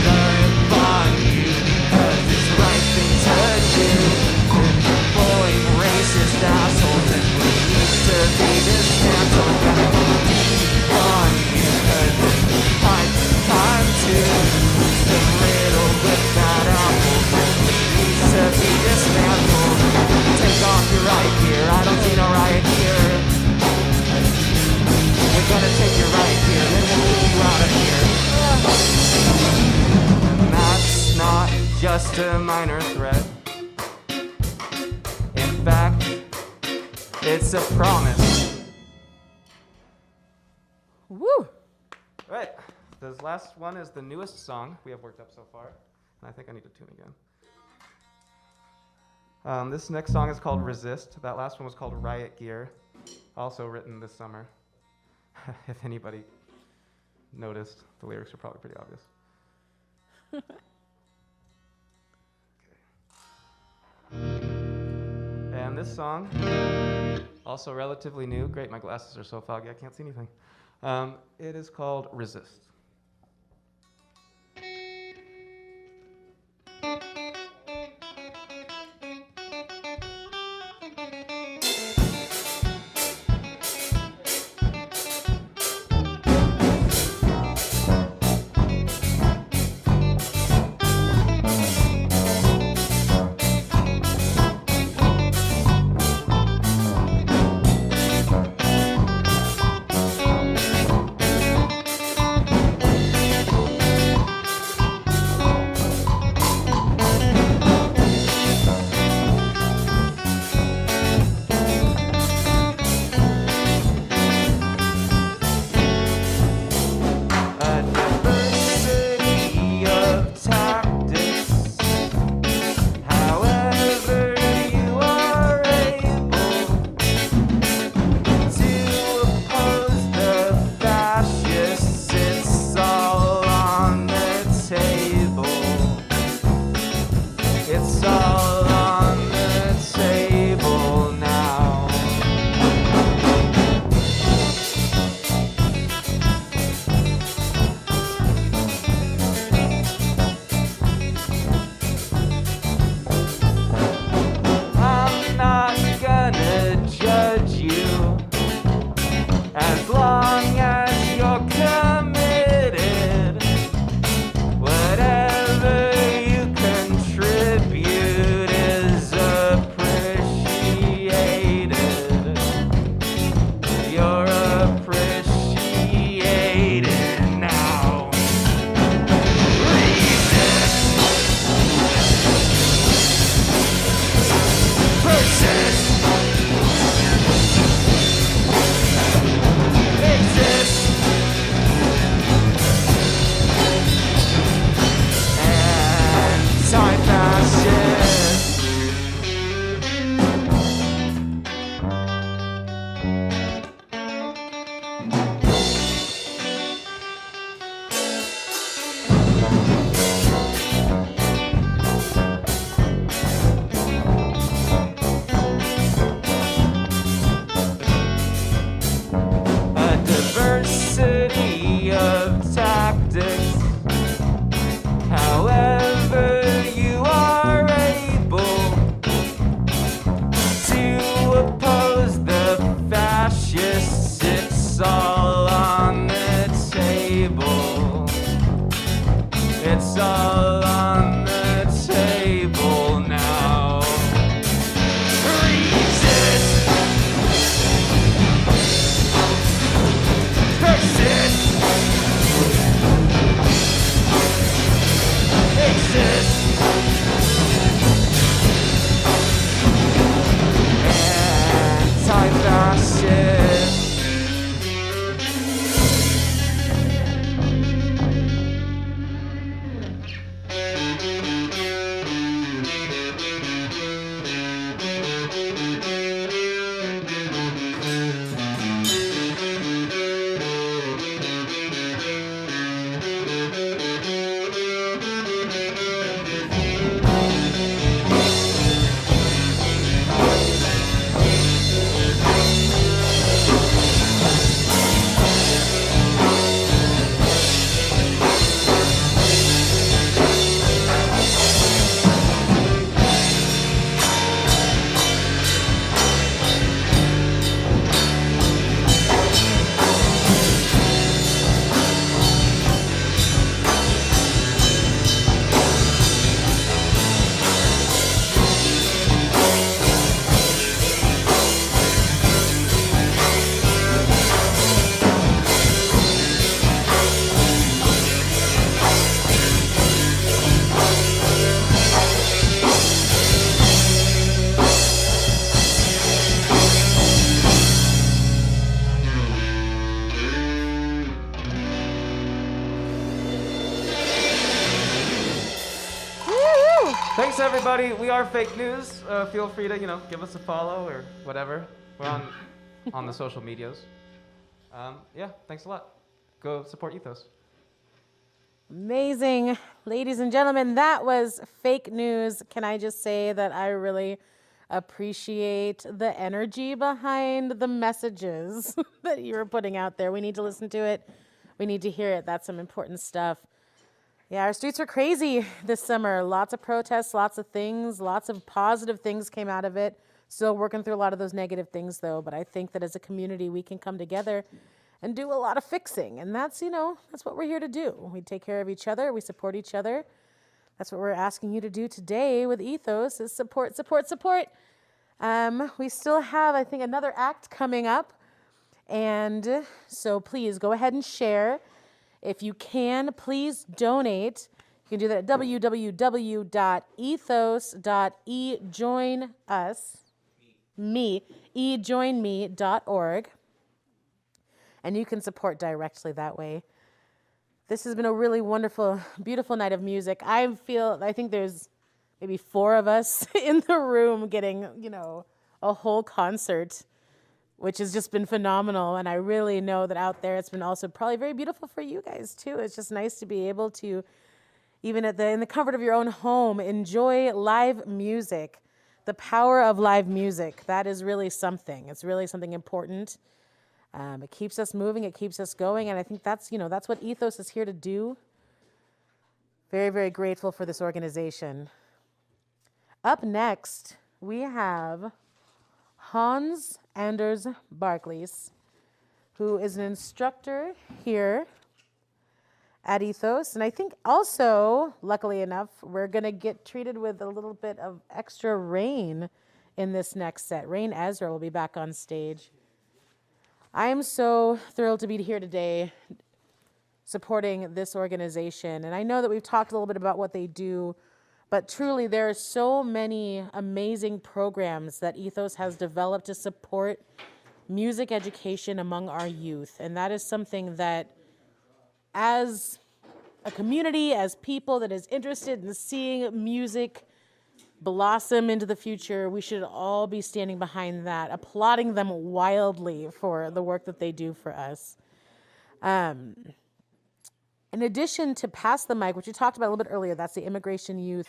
Defund you, 'cause it's the right thing to do. Employing racist assholes and we need to be dismantled. Defund you, 'cause it's time to the riddle with bad apples. To be dismantled. Take off your riot gear, I don't see no riot here. We're gonna take your riot gear, then we'll move you out of here. And that's not just a minor threat. In fact, it's a promise. Woo! Right, this last one is the newest song we have worked up so far. And I think I need to tune again. This next song is called Resist. That last one was called Riot Gear, also written this summer. If anybody noticed, the lyrics are probably pretty obvious. Okay. And this song, also relatively new. Great, my glasses are so foggy I can't see anything. It is called Resist. exist. Anti-fascist. Thanks, everybody. We are Fake News. Feel free to, give us a follow or whatever. We're on the social medias. Yeah, thanks a lot. Go support Ethos. Amazing. Ladies and gentlemen, that was Fake News. Can I just say that I really appreciate the energy behind the messages that you were putting out there. We need to listen to it. We need to hear it. That's some important stuff. Yeah, our streets were crazy this summer. Lots of protests, lots of things, lots of positive things came out of it. Still working through a lot of those negative things, though. But I think that as a community, we can come together and do a lot of fixing. And that's, that's what we're here to do. We take care of each other. We support each other. That's what we're asking you to do today with Ethos is support, support, support. We still have, I think, another act coming up. And so please go ahead and share. If you can, please donate. You can do that at ejoinme.org. And you can support directly that way. This has been a really wonderful, beautiful night of music. I think there's maybe 4 of us in the room getting, a whole concert, which has just been phenomenal. And I really know that out there, it's been also probably very beautiful for you guys too. It's just nice to be able to, even in the comfort of your own home, enjoy live music. The power of live music, that is really something. It's really something important. It keeps us moving, it keeps us going. And I think that's what Ethos is here to do. Very, very grateful for this organization. Up next, we have Hans Anders Barclays, who is an instructor here at Ethos. And I think also, luckily enough, we're going to get treated with a little bit of extra rain in this next set. Rain Ezra will be back on stage. I am so thrilled to be here today supporting this organization. And I know that we've talked a little bit about what they do, but truly, there are so many amazing programs that Ethos has developed to support music education among our youth. And that is something that, as a community, as people that is interested in seeing music blossom into the future, we should all be standing behind that, applauding them wildly for the work that they do for us. In addition to Pass the Mic, which we talked about a little bit earlier, that's the Immigration Youth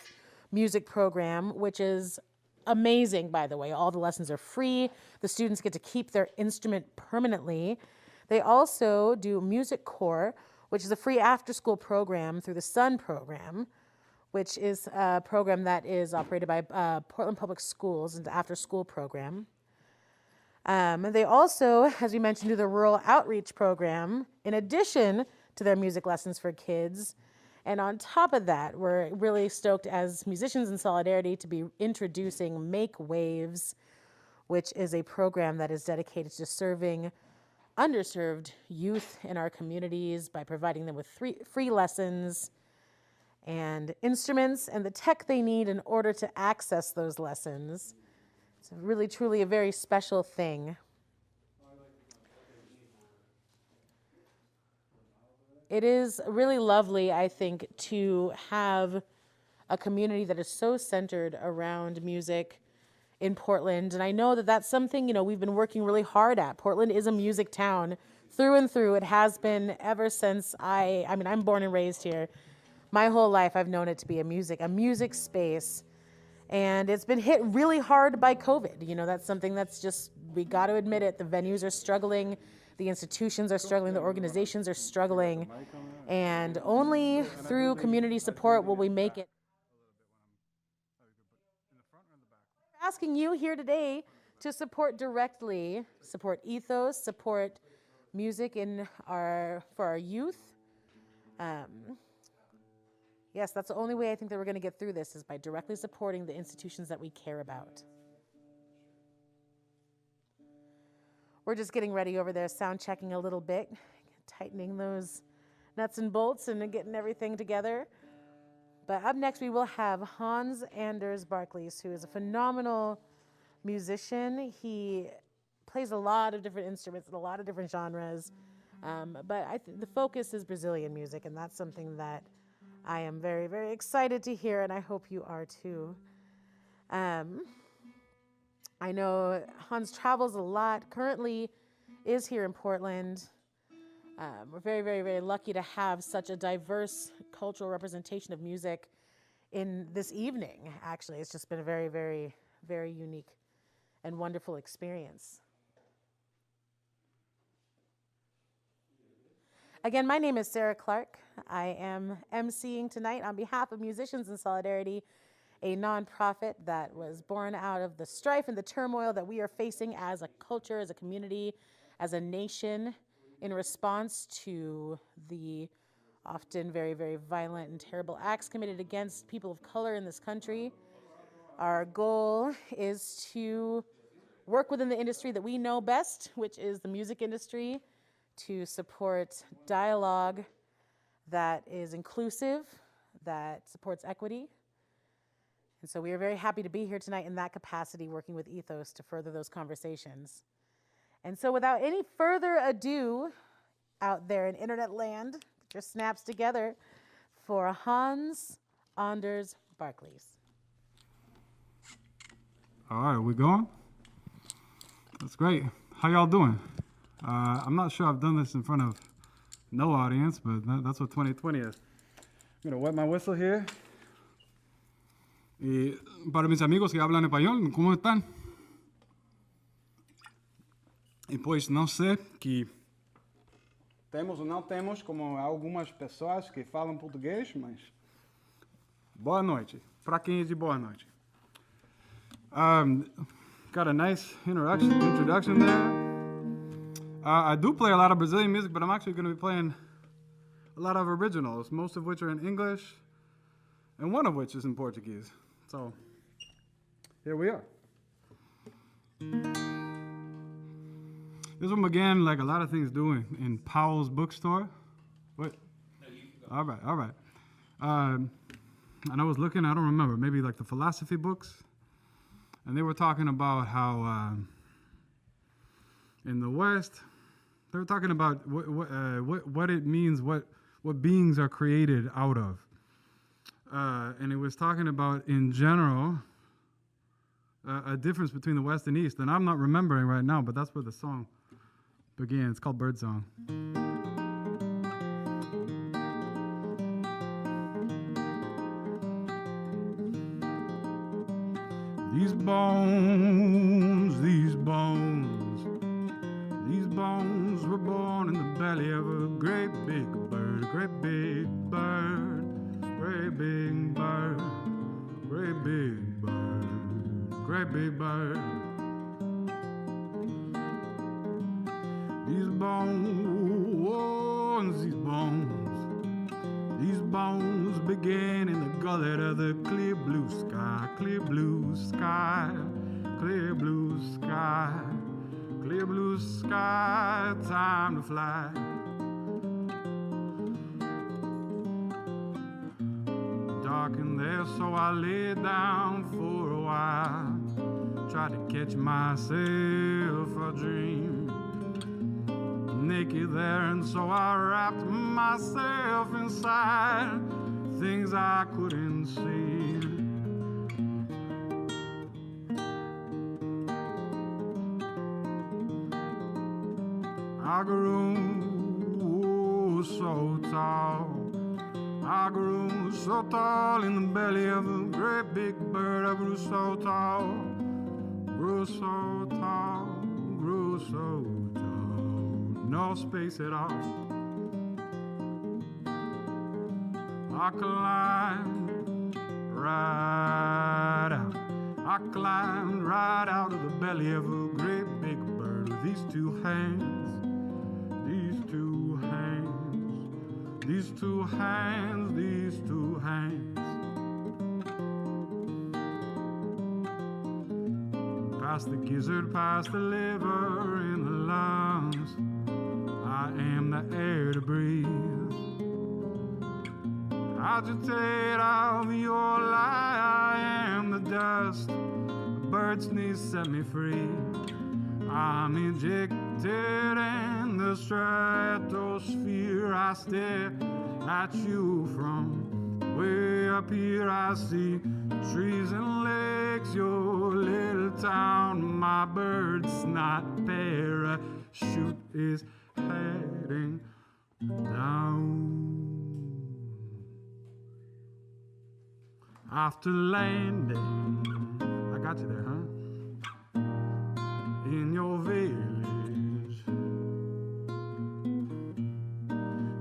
Music Program, which is amazing, by the way. All the lessons are free. The students get to keep their instrument permanently. They also do Music Corps, which is a free after-school program through the SUN program, which is a program that is operated by Portland Public Schools, an after-school program. They also, as we mentioned, do the Rural Outreach Program, in addition to their music lessons for kids. And on top of that, we're really stoked as musicians in Solidarity to be introducing Make Waves, which is a program that is dedicated to serving underserved youth in our communities by providing them with free lessons and instruments and the tech they need in order to access those lessons. It's really, truly a very special thing. It is really lovely, I think, to have a community that is so centered around music in Portland. And I know that that's something, we've been working really hard at. Portland is a music town through and through. It has been ever since I'm born and raised here. My whole life I've known it to be a music space. And it's been hit really hard by COVID. That's something that's just, we got to admit it. The venues are struggling. The institutions are struggling. The organizations are struggling. And only through community support will we make it. Asking you here today to support directly, support Ethos, support music for our youth. Yes, that's the only way I think that we're going to get through this is by directly supporting the institutions that we care about. We're just getting ready over there, sound checking a little bit, tightening those nuts and bolts and getting everything together. But up next we will have Hans-Anders Barclays, who is a phenomenal musician. He plays a lot of different instruments and a lot of different genres. But the focus is Brazilian music, and that's something that I am very, very excited to hear, and I hope you are too. I know Hans travels a lot, currently is here in Portland. We're very, very, very lucky to have such a diverse cultural representation of music in this evening, actually. It's just been a very, very, very unique and wonderful experience. Again, my name is Sarah Clark. I am emceeing tonight on behalf of Musicians in Solidarity, a nonprofit that was born out of the strife and the turmoil that we are facing as a culture, as a community, as a nation, in response to the often very, very violent and terrible acts committed against people of color in this country. Our goal is to work within the industry that we know best, which is the music industry, to support dialogue that is inclusive, that supports equity. And so we are very happy to be here tonight in that capacity, working with Ethos to further those conversations. And so without any further ado, out there in internet land, get your snaps together for Hans-Anders Barclays. All right, we going? That's great. How y'all doing? I'm not sure I've done this in front of no audience, but that's what 2020 is. I'm gonna wet my whistle here. Y para mis amigos que hablan español, ¿cómo están? E pois não sei que temos ou não temos, como algumas pessoas que falam português, mas boa noite. Para quem é de boa noite. Got a nice introduction there. I do play a lot of Brazilian music, but I'm actually going to be playing a lot of originals, most of which are in English, and one of which is in Portuguese. So, here we are. This one began, like a lot of things do, in Powell's bookstore. What? All right. And I was looking, I don't remember, maybe like the philosophy books. And they were talking about how in the West, they were talking about what it means, what beings are created out of. And it was talking about, in general, a difference between the West and East. And I'm not remembering right now, but that's where the song began. It's called Birdsong. These bones were born in the belly of a great big bird, great big bird, great big bird, great big bird, great big bird. These bones began in the gullet of the clear blue sky, clear blue sky, clear blue sky, clear blue sky, time to fly. rocking there, so I lay down for a while. Tried to catch myself a dream, naked there, and so I wrapped myself inside things I couldn't see. I grew so tall, I grew so tall in the belly of a great big bird. I grew so tall, grew so tall, grew so tall, no space at all. I climbed right out, I climbed right out of the belly of a great big bird with these two hands, these two hands, these two hands, these two hands. Past the gizzard, past the liver, in the lungs, I am the air to breathe. Agitate alveoli, I am the dust. A bird's knees set me free. I'm ejected in the stratosphere. I stare at you from way up here. I see trees and lakes, your little town. My bird's not parachute is heading down. After landing, I got you there, huh? In your village,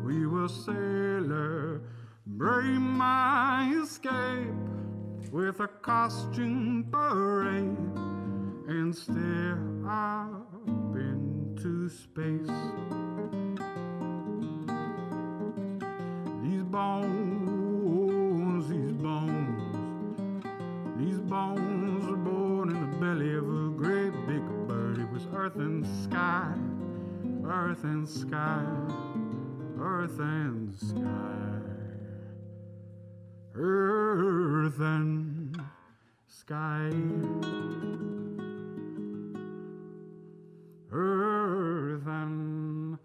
we will celebrate my escape with a costume parade and stare up into space. These bones, these bones, these bones were born in the belly of a great big bird. It was earth and sky, earth and sky, earth and sky, earth and sky, earth and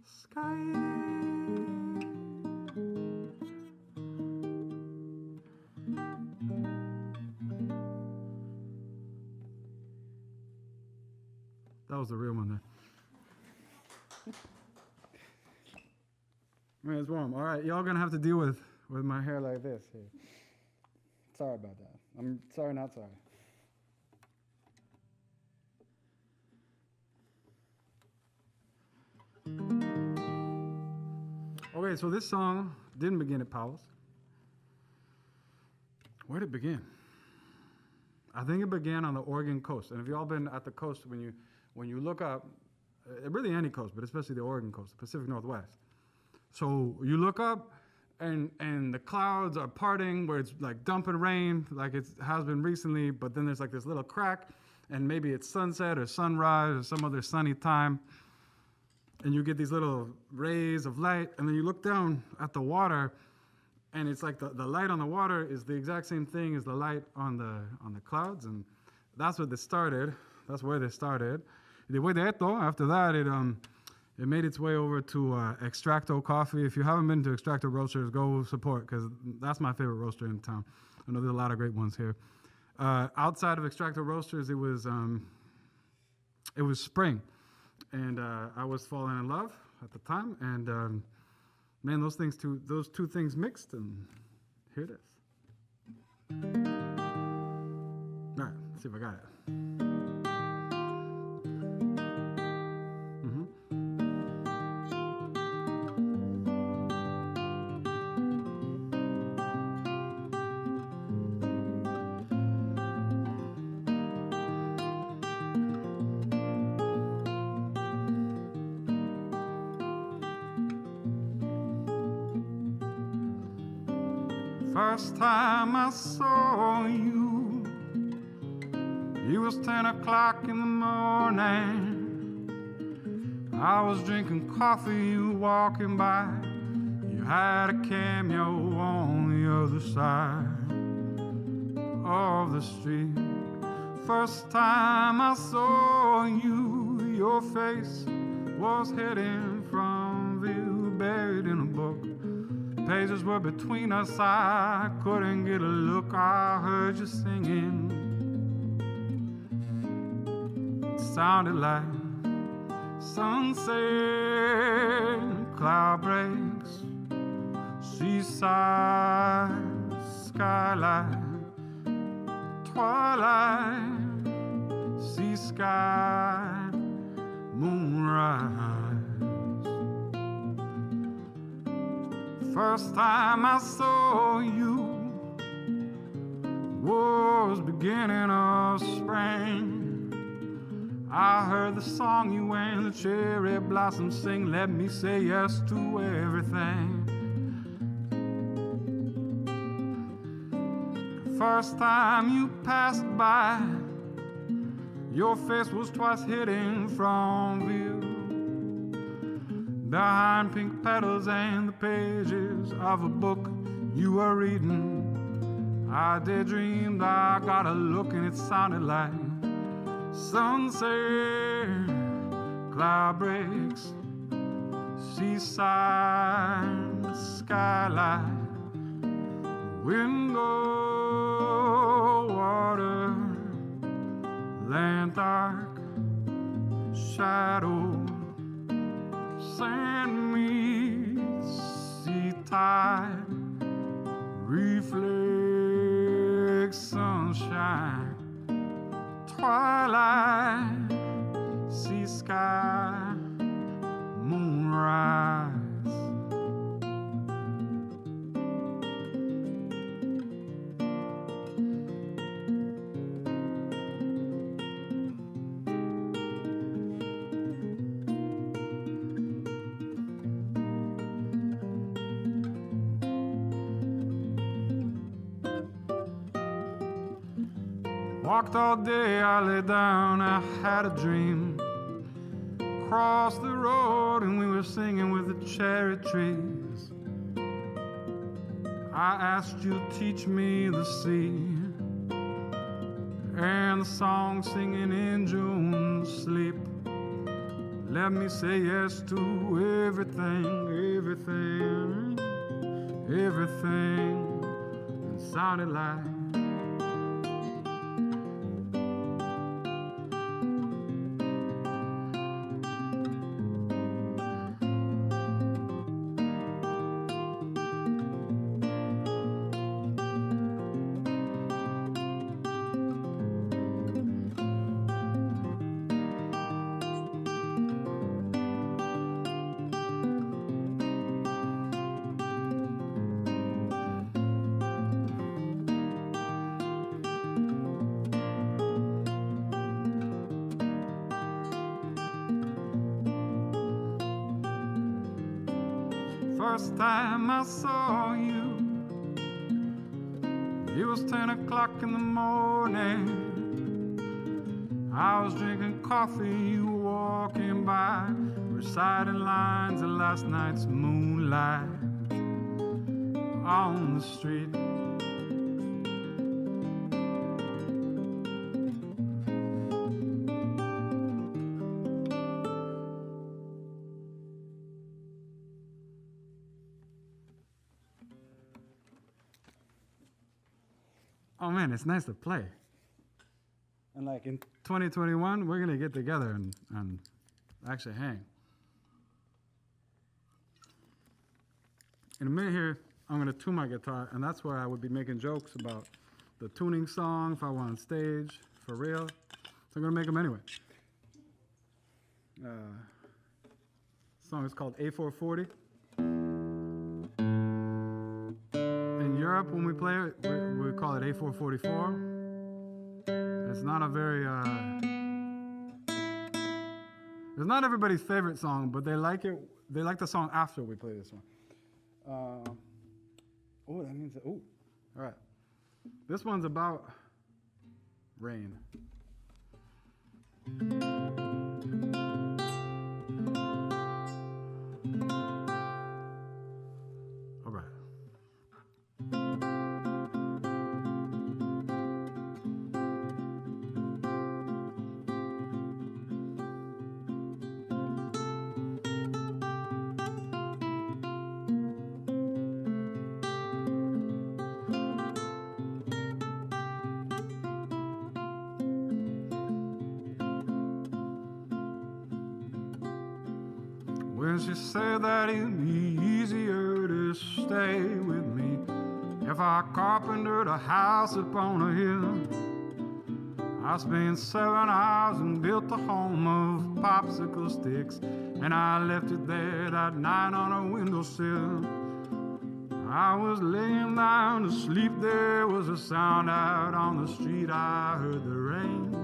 sky. That was the real one there. Man, it's warm. All right, y'all gonna have to deal with my hair like this here. Sorry about that. I'm sorry, not sorry. Okay, so this song didn't begin at Powell's. Where did it begin? I think it began on the Oregon coast. And if you've all been at the coast, when you look up, really any coast, but especially the Oregon coast, the Pacific Northwest. So you look up, and the clouds are parting where it's like dumping rain, like it has been recently, but then there's like this little crack, and maybe it's sunset or sunrise or some other sunny time, and you get these little rays of light, and then you look down at the water, and it's like the light on the water is the exact same thing as the light on the clouds, and that's what this started. That's where this started. Después de esto, after that, it made its way over to Extracto Coffee. If you haven't been to Extracto Roasters, go support, because that's my favorite roaster in town. I know there's a lot of great ones here. Outside of Extracto Roasters, it was spring, and I was falling in love at the time, and man, those two things mixed, and here it is. All right, let's see if I got it. First time I saw you, it was 10 o'clock in the morning. I was drinking coffee, you walking by. You had a cameo on the other side of the street. First time I saw you, your face was hidden from view, buried in a book. Pages were between us, I couldn't get a look. I heard you singing. It sounded like sunset, cloud breaks, seaside, skylight, twilight, sea sky, moonrise. First time I saw you was beginning of spring. I heard the song you and the cherry blossoms sing. Let me say yes to everything. First time you passed by, your face was twice hidden from view. Behind pink petals and the pages of a book you were reading, I daydreamed I got a look and it sounded like sunset, cloud breaks, seaside, skylight, window, water, land dark, shadow, sand meets sea tide, reflects sunshine, twilight, sea sky, moonrise. Walked all day, I lay down, I had a dream. Crossed the road and we were singing with the cherry trees. I asked you to teach me the sea and the song singing in June's sleep. Let me say yes to everything, everything, everything. It sounded like first time I saw you, it was 10 o'clock in the morning. I was drinking coffee, you were walking by, reciting lines of last night's moonlight on the street. Oh man, it's nice to play. And like in 2021, we're gonna get together and actually hang. In a minute here, I'm gonna tune my guitar, and that's where I would be making jokes about the tuning song if I went on stage, for real. So I'm gonna make them anyway. Song is called A440. In Europe, when we play it, we call it A444. It's not a very, it's not everybody's favorite song, but they like it. They like the song after we play this one. Oh, that means, oh, all right. This one's about rain. All right. when she said that it'd be easier to stay with me if I carpentered a house upon a hill. I spent 7 hours and built a home of popsicle sticks, and I left it there that night on a windowsill. I was laying down to sleep, there was a sound out on the street, I heard the rain.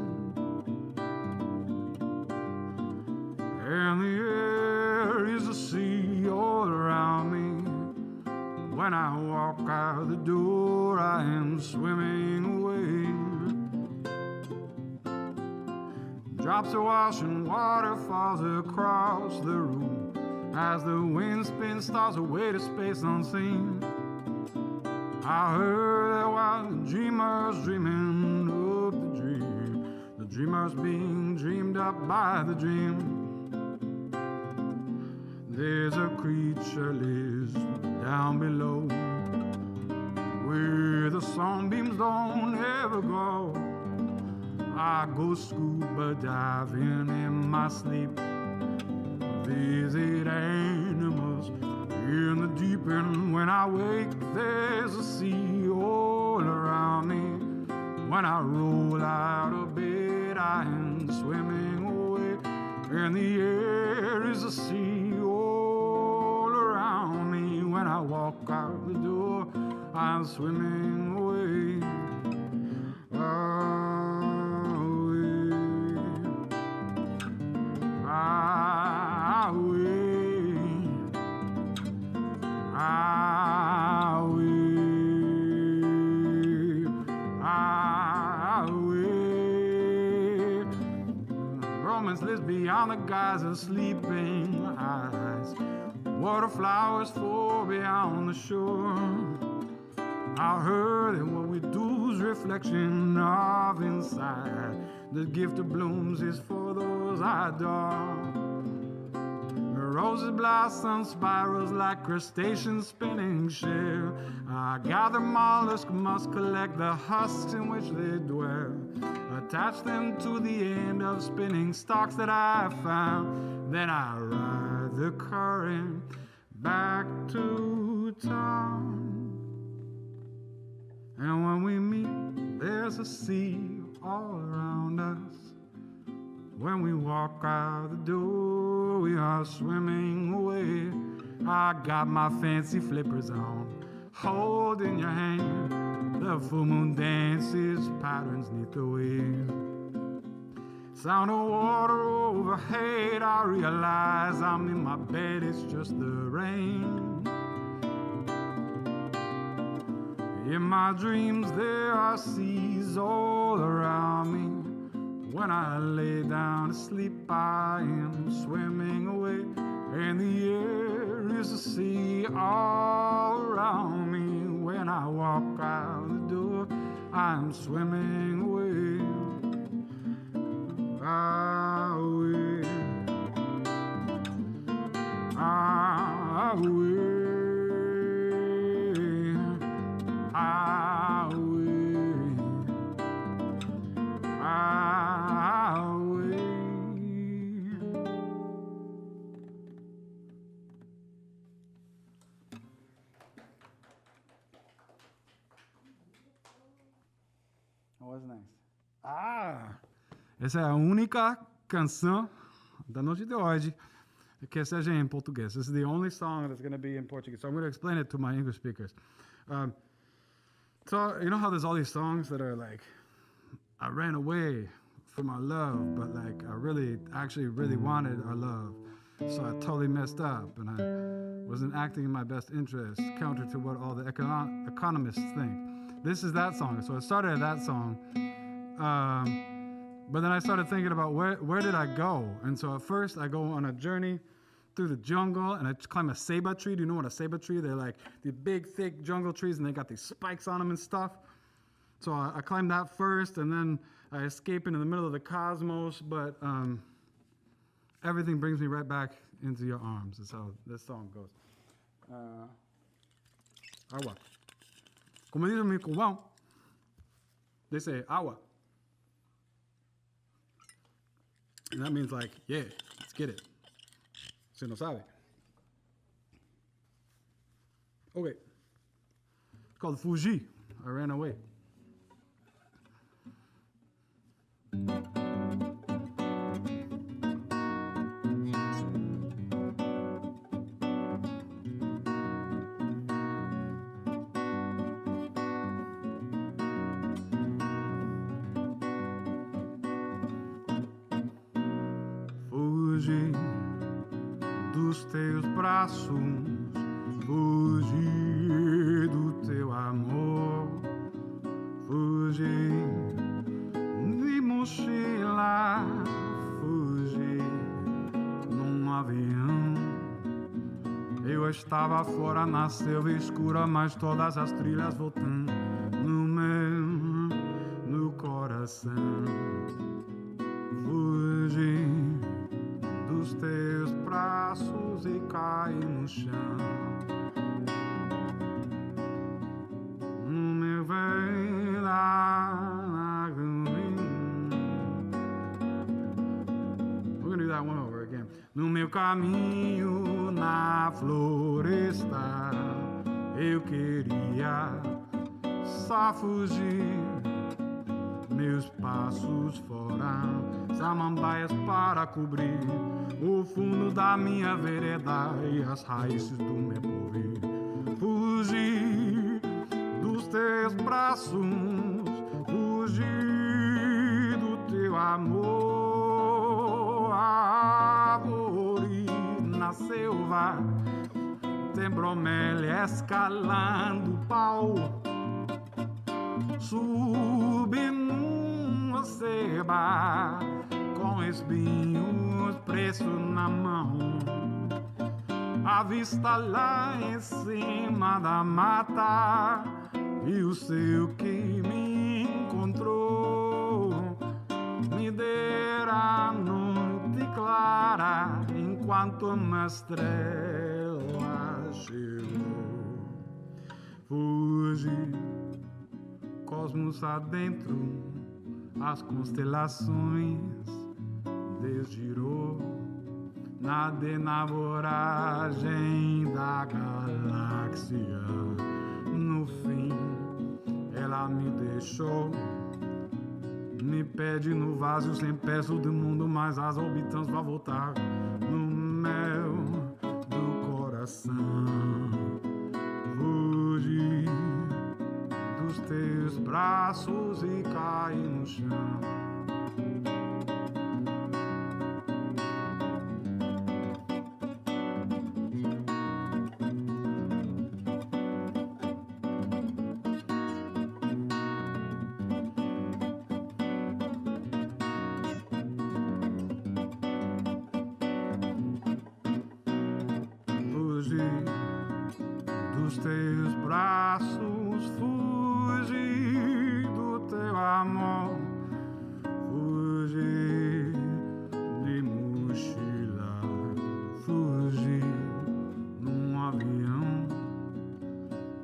And the air is a sea all around me. When I walk out the door, I am swimming away. Drops of washing water falls across the room as the wind spins stars away to space unseen. I heard there was dreamers dreaming of the dreamers being dreamed up by the dream. There's a creature lives down below where the sunbeams don't ever go. I go scuba diving in my sleep, visit animals in the deep end. When I wake, there's a sea all around me. When I roll out of bed, I am swimming away. And the air is a sea all around me. When I walk out the door, I'm swimming away. Romance lives beyond the guise of sleeping eyes. Water flowers fall beyond the shore. I heard that what we do is reflection of inside. The gift of blooms is for those I adore. Roses blossom spirals like crustaceans spinning shell. I gather mollusks, must collect the husks in which they dwell. Attach them to the end of spinning stalks that I found. Then I ride the current back to town. And when we meet, there's a sea all around us. When we walk out the door, we are swimming away. I got my fancy flippers on, holding your hand. The full moon dances patterns neath the wave. Sound of water overhead, I realize I'm in my bed, it's just the rain. In my dreams there are seas all around me. When I lay down to sleep, I am swimming away. And the air is a sea all around me. When I walk out the door, I'm swimming away. Away. Away. Essa é a única canção da noite de hoje que seja em português. This is the only song that's going to be in Portuguese. So I'm going to explain it to my English speakers. So you know how there's all these songs that are like, I ran away from our love, but like I actually really wanted our love. So I totally messed up and I wasn't acting in my best interest, counter to what all the economists think. This is that song. So I started at that song. But then I started thinking about where did I go? And so at first I go on a journey through the jungle and I climb a ceiba tree. Do you know what a ceiba tree? They're like the big, thick jungle trees and they got these spikes on them and stuff. So I climbed that first and then I escape into the middle of the cosmos, but everything brings me right back into your arms. That's how this song goes. Agua. Como dice mi cubano, dice agua. And that means like, yeah, let's get it. si no sabe. Okay. It's called Fuji. I ran away. Fugi dos teus braços, fugi do teu amor, fugi de mochila, fugi num avião. Eu estava fora na selva escura, mas todas as trilhas voltando no coração. Fugi dos teus braços e caí no chão. No meu We're gonna do that one over again. No meu caminho na floresta, eu queria só fugir. Meus passos foram samambaias para cobrir o fundo da minha vereda e as raízes do meu porvir. Fugi dos teus braços, fugi do teu amor. Árvore na selva, tem bromélia escalando o pau. Subi numa ceba com espinhos presos na mão. A vista lá em cima da mata e o céu que me encontrou me dera noite clara enquanto uma estrela chegou. Fugi cosmos adentro, as constelações desgirou. Nadei na voragem da galáxia. No fim, ela me deixou. Me pede no vaso sem peço do mundo, mas as orbitantes vão voltar no mel do coração. Fugi dos teus braços e caí no chão. Fugi dos teus braços, fugi do teu amor, fugi de mochila, fugi num avião.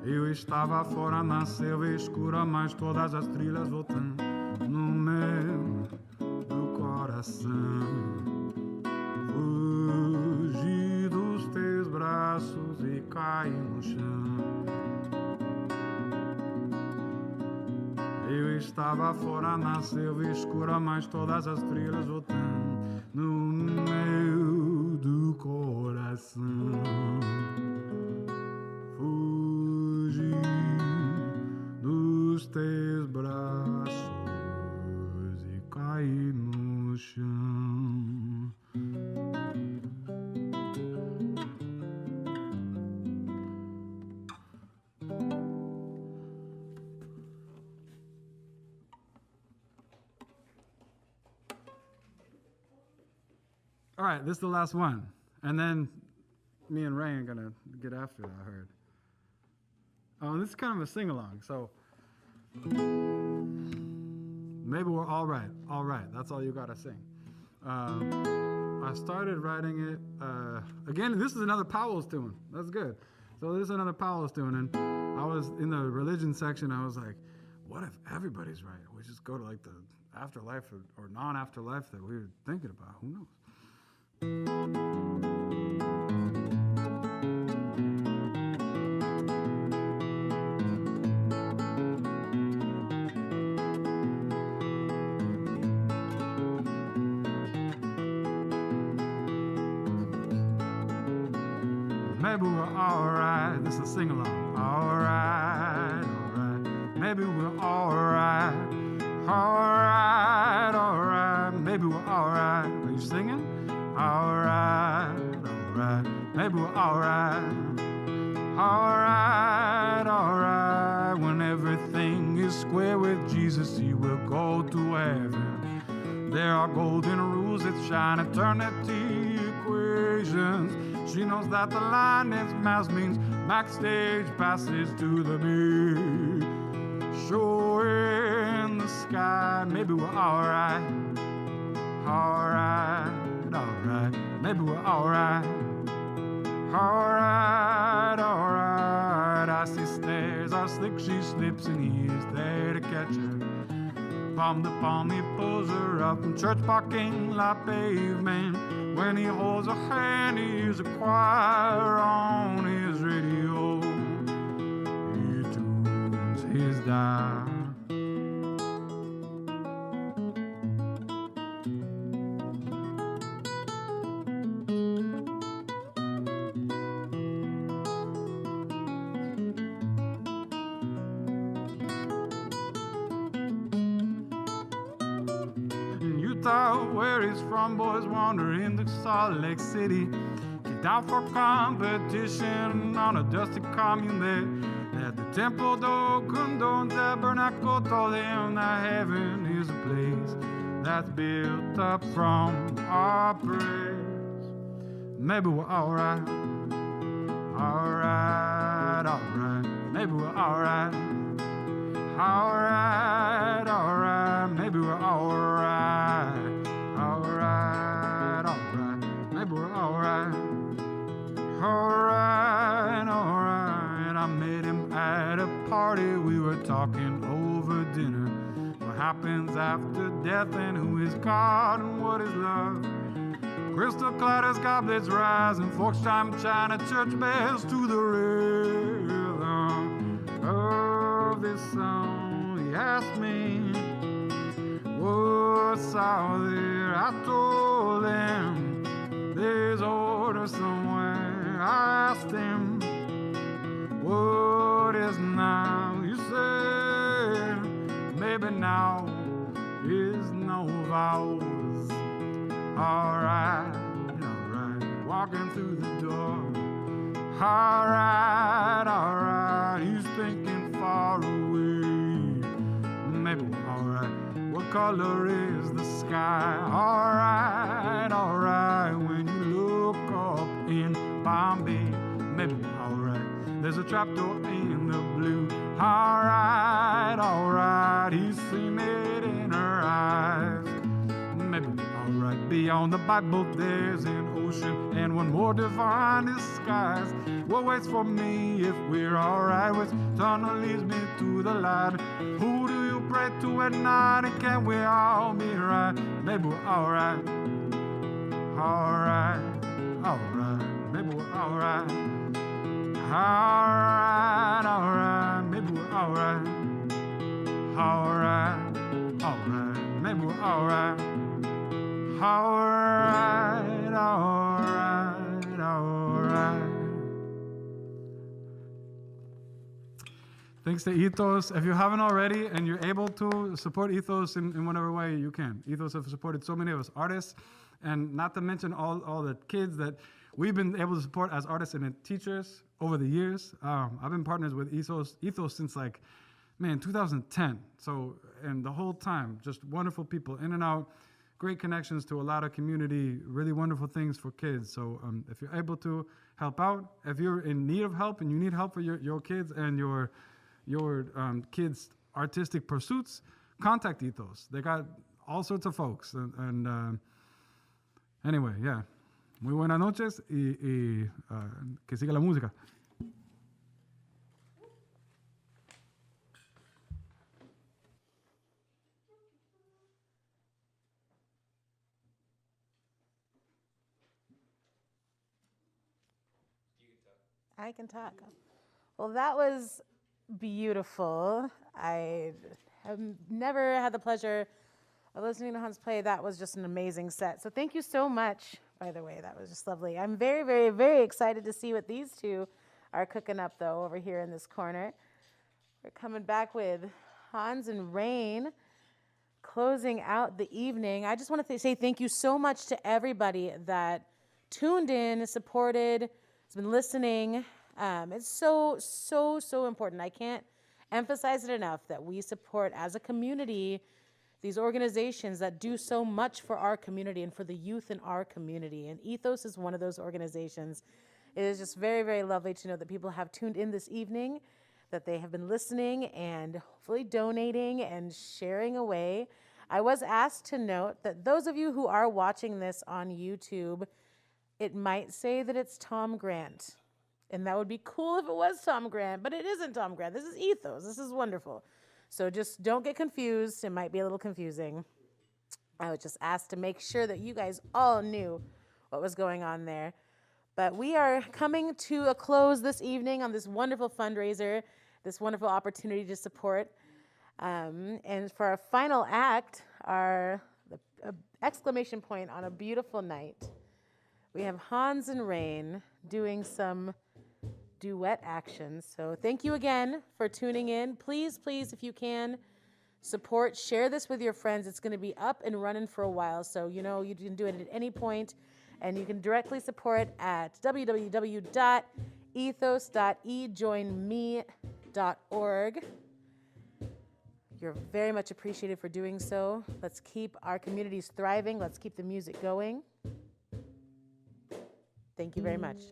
Eu estava fora na selva escura, mas todas as trilhas voltando no meu do coração. Fugi dos teus braços e caí no chão. Eu estava fora na selva escura, mas todas as trilhas voltando no meu do coração. Fugi dos teus braços e caí no chão. All right, this is the last one. And then me and Ray are going to get after it, I heard. Oh, this is kind of a sing-along, so maybe we're all right. All right, that's all you got to sing. I started writing it. Again, this is another Powell's tune. That's good. So this is another Powell's tune. And I was in the religion section. I was like, what if everybody's right? We just go to like the afterlife or non-afterlife that we were thinking about. Who knows? maybe we're alright. This is a sing along. Alright, alright, maybe we're alright. Alright, alright, maybe we're alright. Are you singing? Alright, alright, maybe we're alright. Alright, alright, when everything is square with Jesus, he will go to heaven. There are golden rules that shine eternity equations. She knows that the line is mass means backstage passes to the big show in the sky. Maybe we're alright. Alright, alright, maybe we're alright. Alright, alright, I see stairs are slick, she slips and he is there to catch her. Palm to palm he pulls her up from church parking lot pavement. When he holds her hand he hears a choir on his radio. He tunes his dial. Where he's from, boys wander into Salt Lake City. Kicked out for competition on a dusty commune there. At the temple door, condone tabernacle told him that heaven is a place that's built up from our praise. Maybe we're alright. Alright, alright, maybe we're alright. Alright, alright, maybe we're alright. Alright, alright, maybe we're alright. Alright, alright, I met him at a party. We were talking over dinner. What happens after death and who is God and what is love? Crystal clad as goblets rise and folks chime China church bells to the rhythm of this song. He asked me what's out there. I told him there's order somewhere. I asked him what is now. You said maybe now is no vows. Alright, alright, walking through the door. Alright, alright, he's thinking far away. Maybe alright, what color is the sky? Alright, alright, when you look up in Bombay. Maybe alright, there's a trapdoor in the blue. Alright, alright, he's seen it in her eyes. Maybe alright, beyond the Bible there's an ocean and one more divine disguise. What waits for me if we're alright? Which tunnel leads me to the light? Who do you pray to at night? And can we all be right? Maybe we're alright. Alright, alright, maybe we're alright. Alright, alright, maybe we're alright. Alright, alright, maybe we're alright. Alright, alright, alright. Thanks to Ethos. If you haven't already and you're able to support Ethos in whatever way you can. Ethos have supported so many of us artists, and not to mention all the kids that we've been able to support as artists and teachers over the years. I've been partners with Ethos since 2010. So, and the whole time, just wonderful people in and out. Great connections to a lot of community, really wonderful things for kids. So if you're able to help out, if you're in need of help and you need help for your kids and your kids' artistic pursuits, contact Ethos. They got all sorts of folks. Anyway, yeah. Muy buenas noches y que siga la música. I can talk. Well, that was beautiful. I have never had the pleasure of listening to Hans play. That was just an amazing set. So thank you so much by the way. That was just lovely. I'm very, very, very excited to see what these two are cooking up, though, over here in this corner. We're coming back with Hans and Rain, closing out the evening. I just want to say thank you so much to everybody that tuned in, supported, has been listening. It's so, so, so important. I can't emphasize it enough that we support as a community these organizations that do so much for our community and for the youth in our community. And Ethos is one of those organizations. It is just very, very lovely to know that people have tuned in this evening, that they have been listening and hopefully donating and sharing away. I was asked to note that those of you who are watching this on YouTube, it might say that it's Tom Grant. And that would be cool if it was Tom Grant, but it isn't Tom Grant. This is Ethos. This is wonderful. So just don't get confused. It might be a little confusing. I was just asked to make sure that you guys all knew what was going on there. But we are coming to a close this evening on this wonderful fundraiser, this wonderful opportunity to support. And for our final act, our exclamation point on a beautiful night, we have Hans and Rain doing some duet actions. So thank you again for tuning in. Please, please, if you can, support, share this with your friends. It's going to be up and running for a while. So, you know, you can do it at any point, and you can directly support at www.ethos.ejoinme.org. You're very much appreciated for doing so. Let's keep our communities thriving. Let's keep the music going. Thank you very much.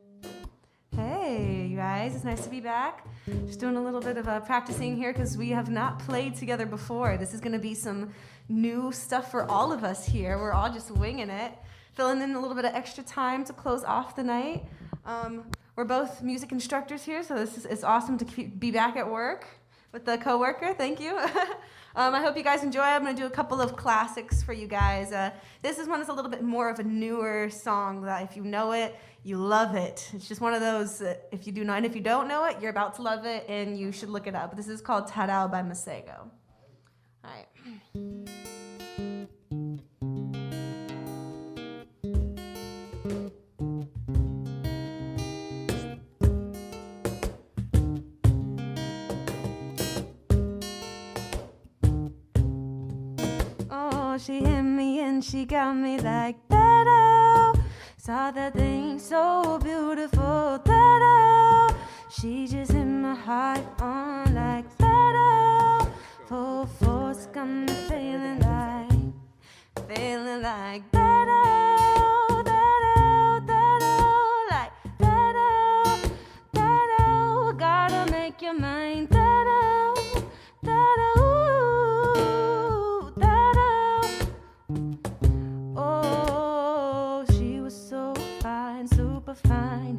Hey, you guys, it's nice to be back. Just doing a little bit of practicing here because we have not played together before. This is going to be some new stuff for all of us here. We're all just winging it, filling in a little bit of extra time to close off the night. We're both music instructors here, so it's awesome to be back at work with the coworker. Thank you. I hope you guys enjoy. I'm going to do a couple of classics for you guys. This is one that's a little bit more of a newer song that if you know it, you love it. It's just one of those that if you do not, and if you don't know it, you're about to love it, and you should look it up. This is called Tadao by Masego. All right. Oh, she hit me and she got me like that. Oh, saw that thing so beautiful. That oh, she just hit my heart on like that. Oh, full force got me feeling like that. Oh, that oh, that oh, like that oh, that oh, gotta make your mind that oh, that oh. Super fine,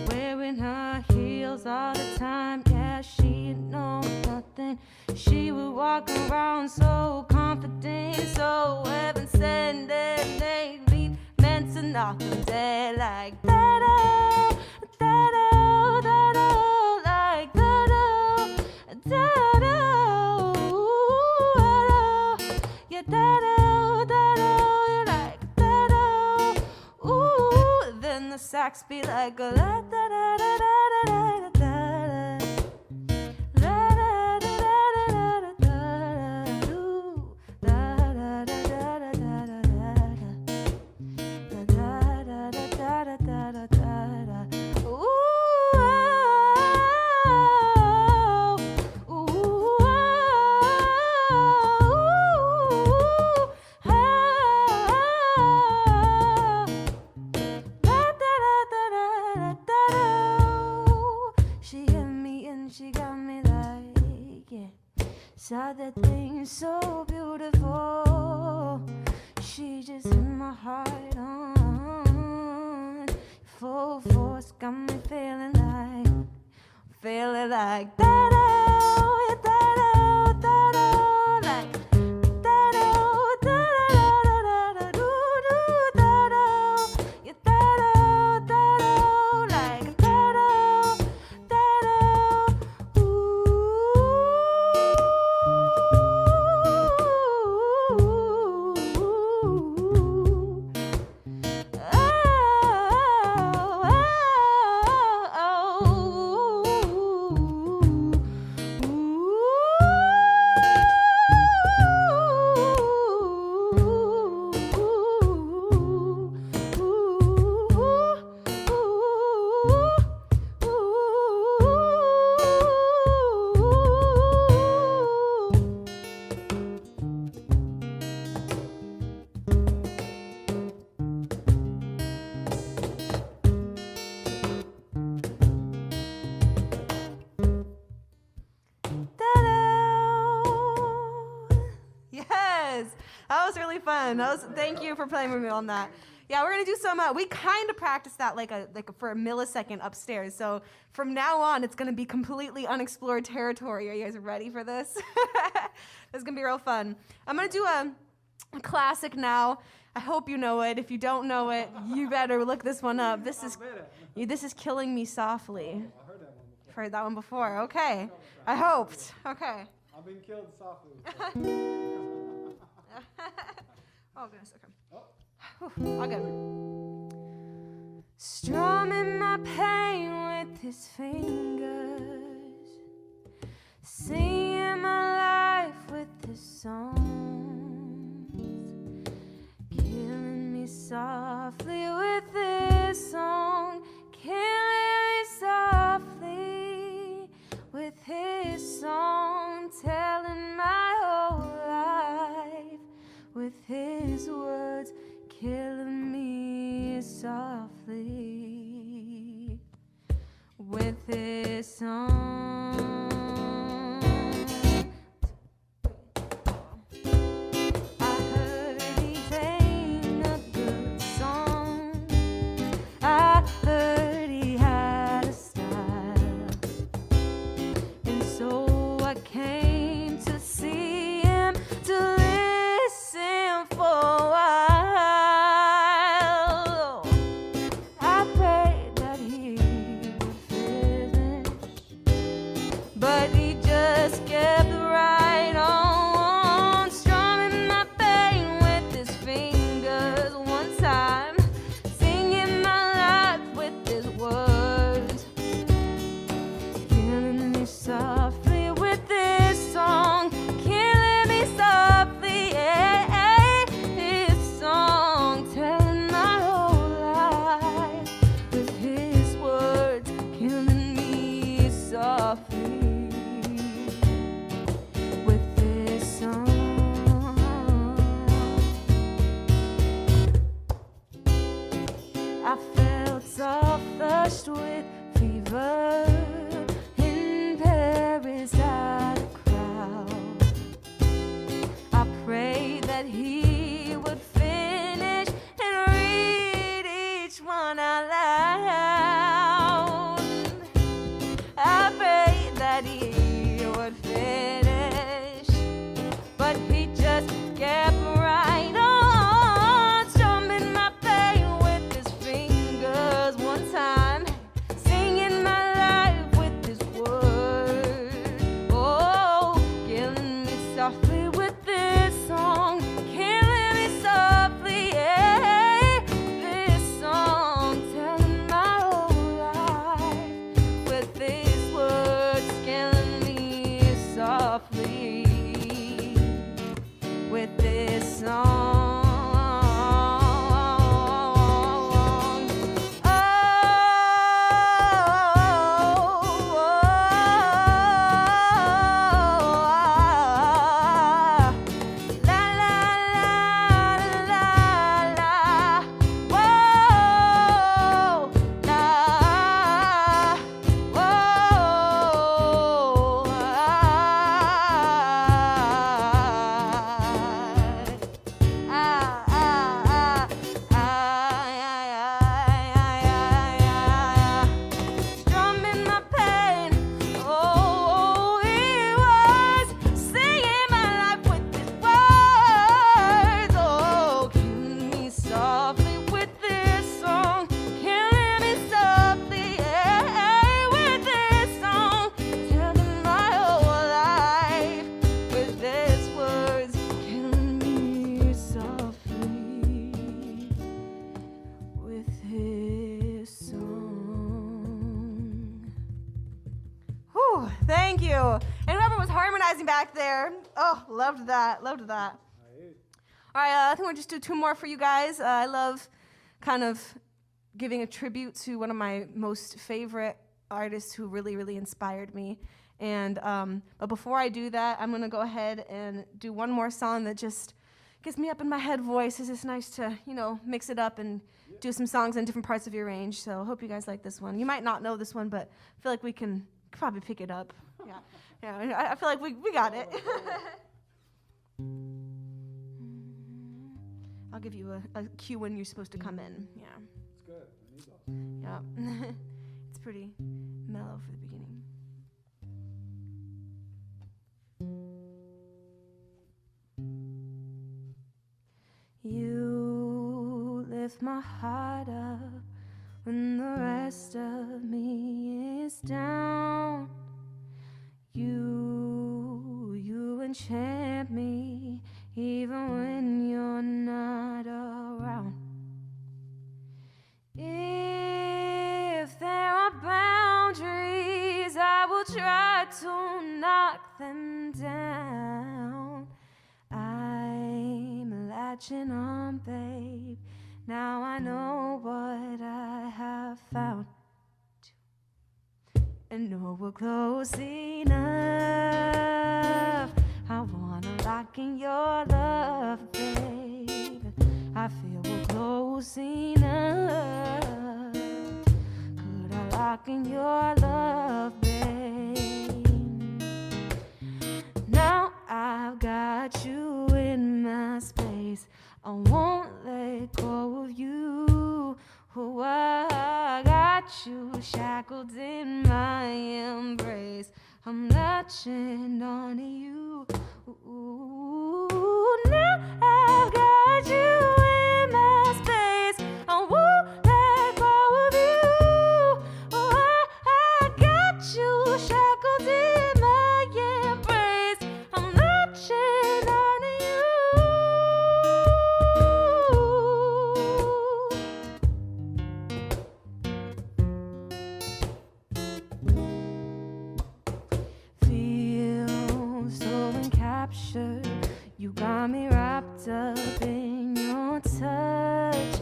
wearing her heels all the time. Yeah, she know nothing. She would walk around so confident, so heaven sent, and they meant to knock them dead like that. Oh, that oh, that oh, like that oh, that oh, yeah, that oh, that oh, you like that oh, ooh. Then the sax be like a la da da da da da da da da da da da da da da da. Saw that thing so beautiful. She just hit my heart on full force, got me feeling like that. Oh, yeah, that oh, like that oh, da da da da da do do that oh, yeah, that oh, like that oh, ooh. Yes, that was really fun. Thank you for playing with me on that. Yeah, we're gonna do some. We kind of practiced that like for a millisecond upstairs. So from now on, it's gonna be completely unexplored territory. Are you guys ready for this? It's gonna be real fun. I'm gonna do a classic now. I hope you know it. If you don't know it, you better look this one up. This is Killing Me Softly. I heard that one before. You've heard that one before. Okay. I hoped. Okay. I've been killed softly. Oh goodness. Okay. All good. Strumming my pain with his fingers, singing my life with his songs, killing me softly with this song, killing me softly with his song, telling my whole life with his words, killing me softly with his song. I heard he sang a good song. I heard he had a style, and so I came to see him, to listen for a while. I prayed that he would finish, but he just kept right on, strumming my pain with his fingers one time, singing my life with his words, killing me softly with this song, killing me softly, his song, telling my whole life with his words, killing me softly with this song. I felt so flushed with fever in Paris at a crowd. I prayed that he would finish and read each one out loud. I prayed that he would finish, but he just kept right on, strumming my pain with his fingers one time, singing my life with his words. Oh, killing me softly with this song, killing me softly, this song, telling my whole life with his words, killing me softly with this song. La la la la la, whoa, la, strumming my pain. Oh, he was singing my life with his words. Oh, killing me softly with this song, killing me softly, with this song, telling my whole life with his words, killing me softly with his song. Whew, thank you. And whoever was harmonizing back there, oh, loved that, loved that. All right, I think we'll just do two more for you guys. I love kind of giving a tribute to one of my most favorite artists who really, really inspired me. And but before I do that, I'm gonna go ahead and do one more song that just gets me up in my head voice. It's just nice to, mix it up and do some songs in different parts of your range. So I hope you guys like this one. You might not know this one, but I feel like we can probably pick it up. Yeah, I feel like we got it. I'll give you a cue when you're supposed to come in. Yeah. It's good. I need those. Yeah. It's pretty mellow for the beginning. You lift my heart up when the rest of me is down. You enchant me even when you're not around. If there are boundaries, I will try to knock them down. I'm latching on, babe. Now I know what I have found. And know we're close enough. I wanna lock in your love, babe. I feel we're close enough. Could I lock in your love, babe? Now I've got you in my space. I won't let go of you. Oh, I got you shackled in my embrace. I'm latching on to you. Ooh, now I've got you in my space. I won't let go of you. Oh, I got you shackled in my embrace. I'm latching on to you. Feel so encaptured. You got me wrapped up in your touch.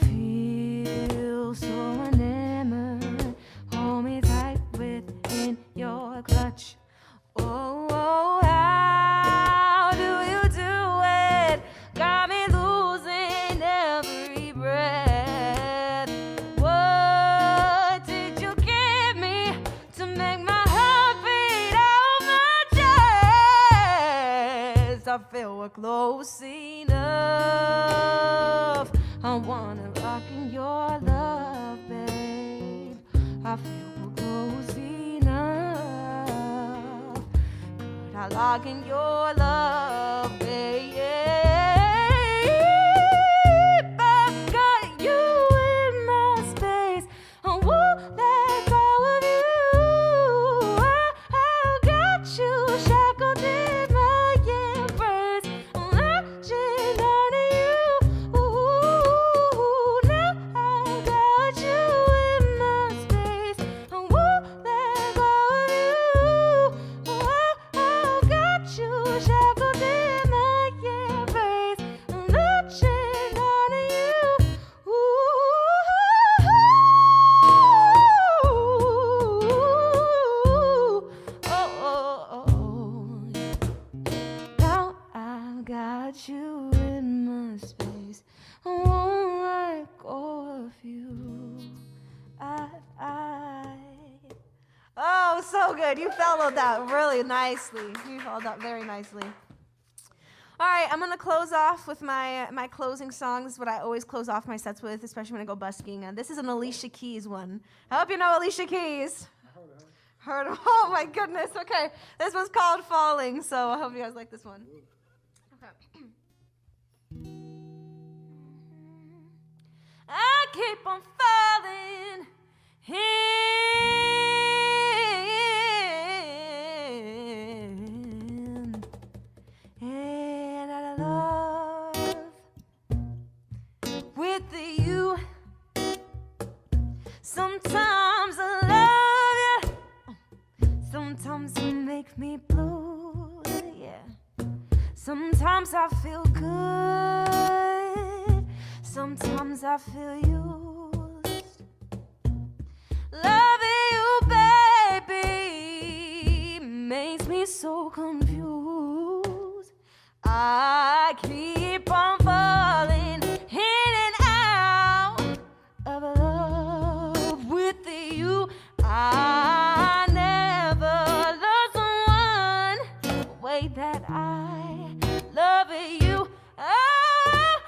Feel so enamored. Hold me tight within your clutch. Oh, oh, how do you do it? Got me losing every breath. What did you give me to make my heart beat out my chest? I feel we're close enough. I wanna rock in your love, babe. I feel we're close enough. Could I lock in your love, babe? I've got you in my space. I won't let go of you. I've got you shackled in my embrace. I'm latching on to you. Ooh, now I've got you in my space. I won't let go of you. I've got you shackled in my embrace. I'm latching on to you. Now I've got you in my space. I won't let go of you. Oh, so good. You followed that really nicely. You followed that very nicely. All right, I'm going to close off with my closing song. This is what I always close off my sets with, especially when I go busking. This is an Alicia Keys one. I hope you know Alicia Keys. Heard of? Oh, my goodness. Okay, this one's called Falling, so I hope you guys like this one. Okay. I keep on falling in and out of love with you. Sometimes I love you, sometimes you make me blue, yeah. Sometimes I feel good, sometimes I feel used. Loving you, baby, makes me so confused. I keep on falling in and out of love with you. I never loved someone the way that I love you. Oh,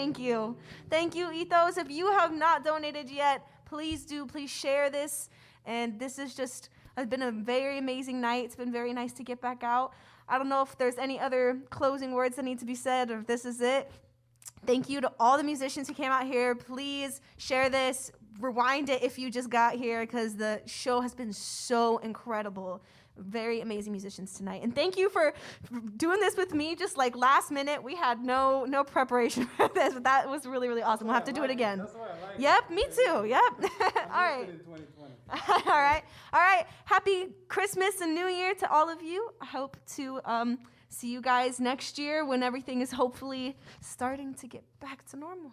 Thank you. Thank you, Ethos. If you have not donated yet, please do. Please share this. And this is just has been a very amazing night. It's been very nice to get back out. I don't know if there's any other closing words that need to be said or if this is it. Thank you to all the musicians who came out here. Please share this. Rewind it if you just got here because the show has been so incredible. Very amazing musicians tonight. And thank you for doing this with me just like last minute. We had no preparation for this, but that was really, really awesome. We'll have to do it again. That's why I like Yep, me too. Yep. All right. in 2020. All right. All right. Happy Christmas and New Year to all of you. I hope to see you guys next year when everything is hopefully starting to get back to normal.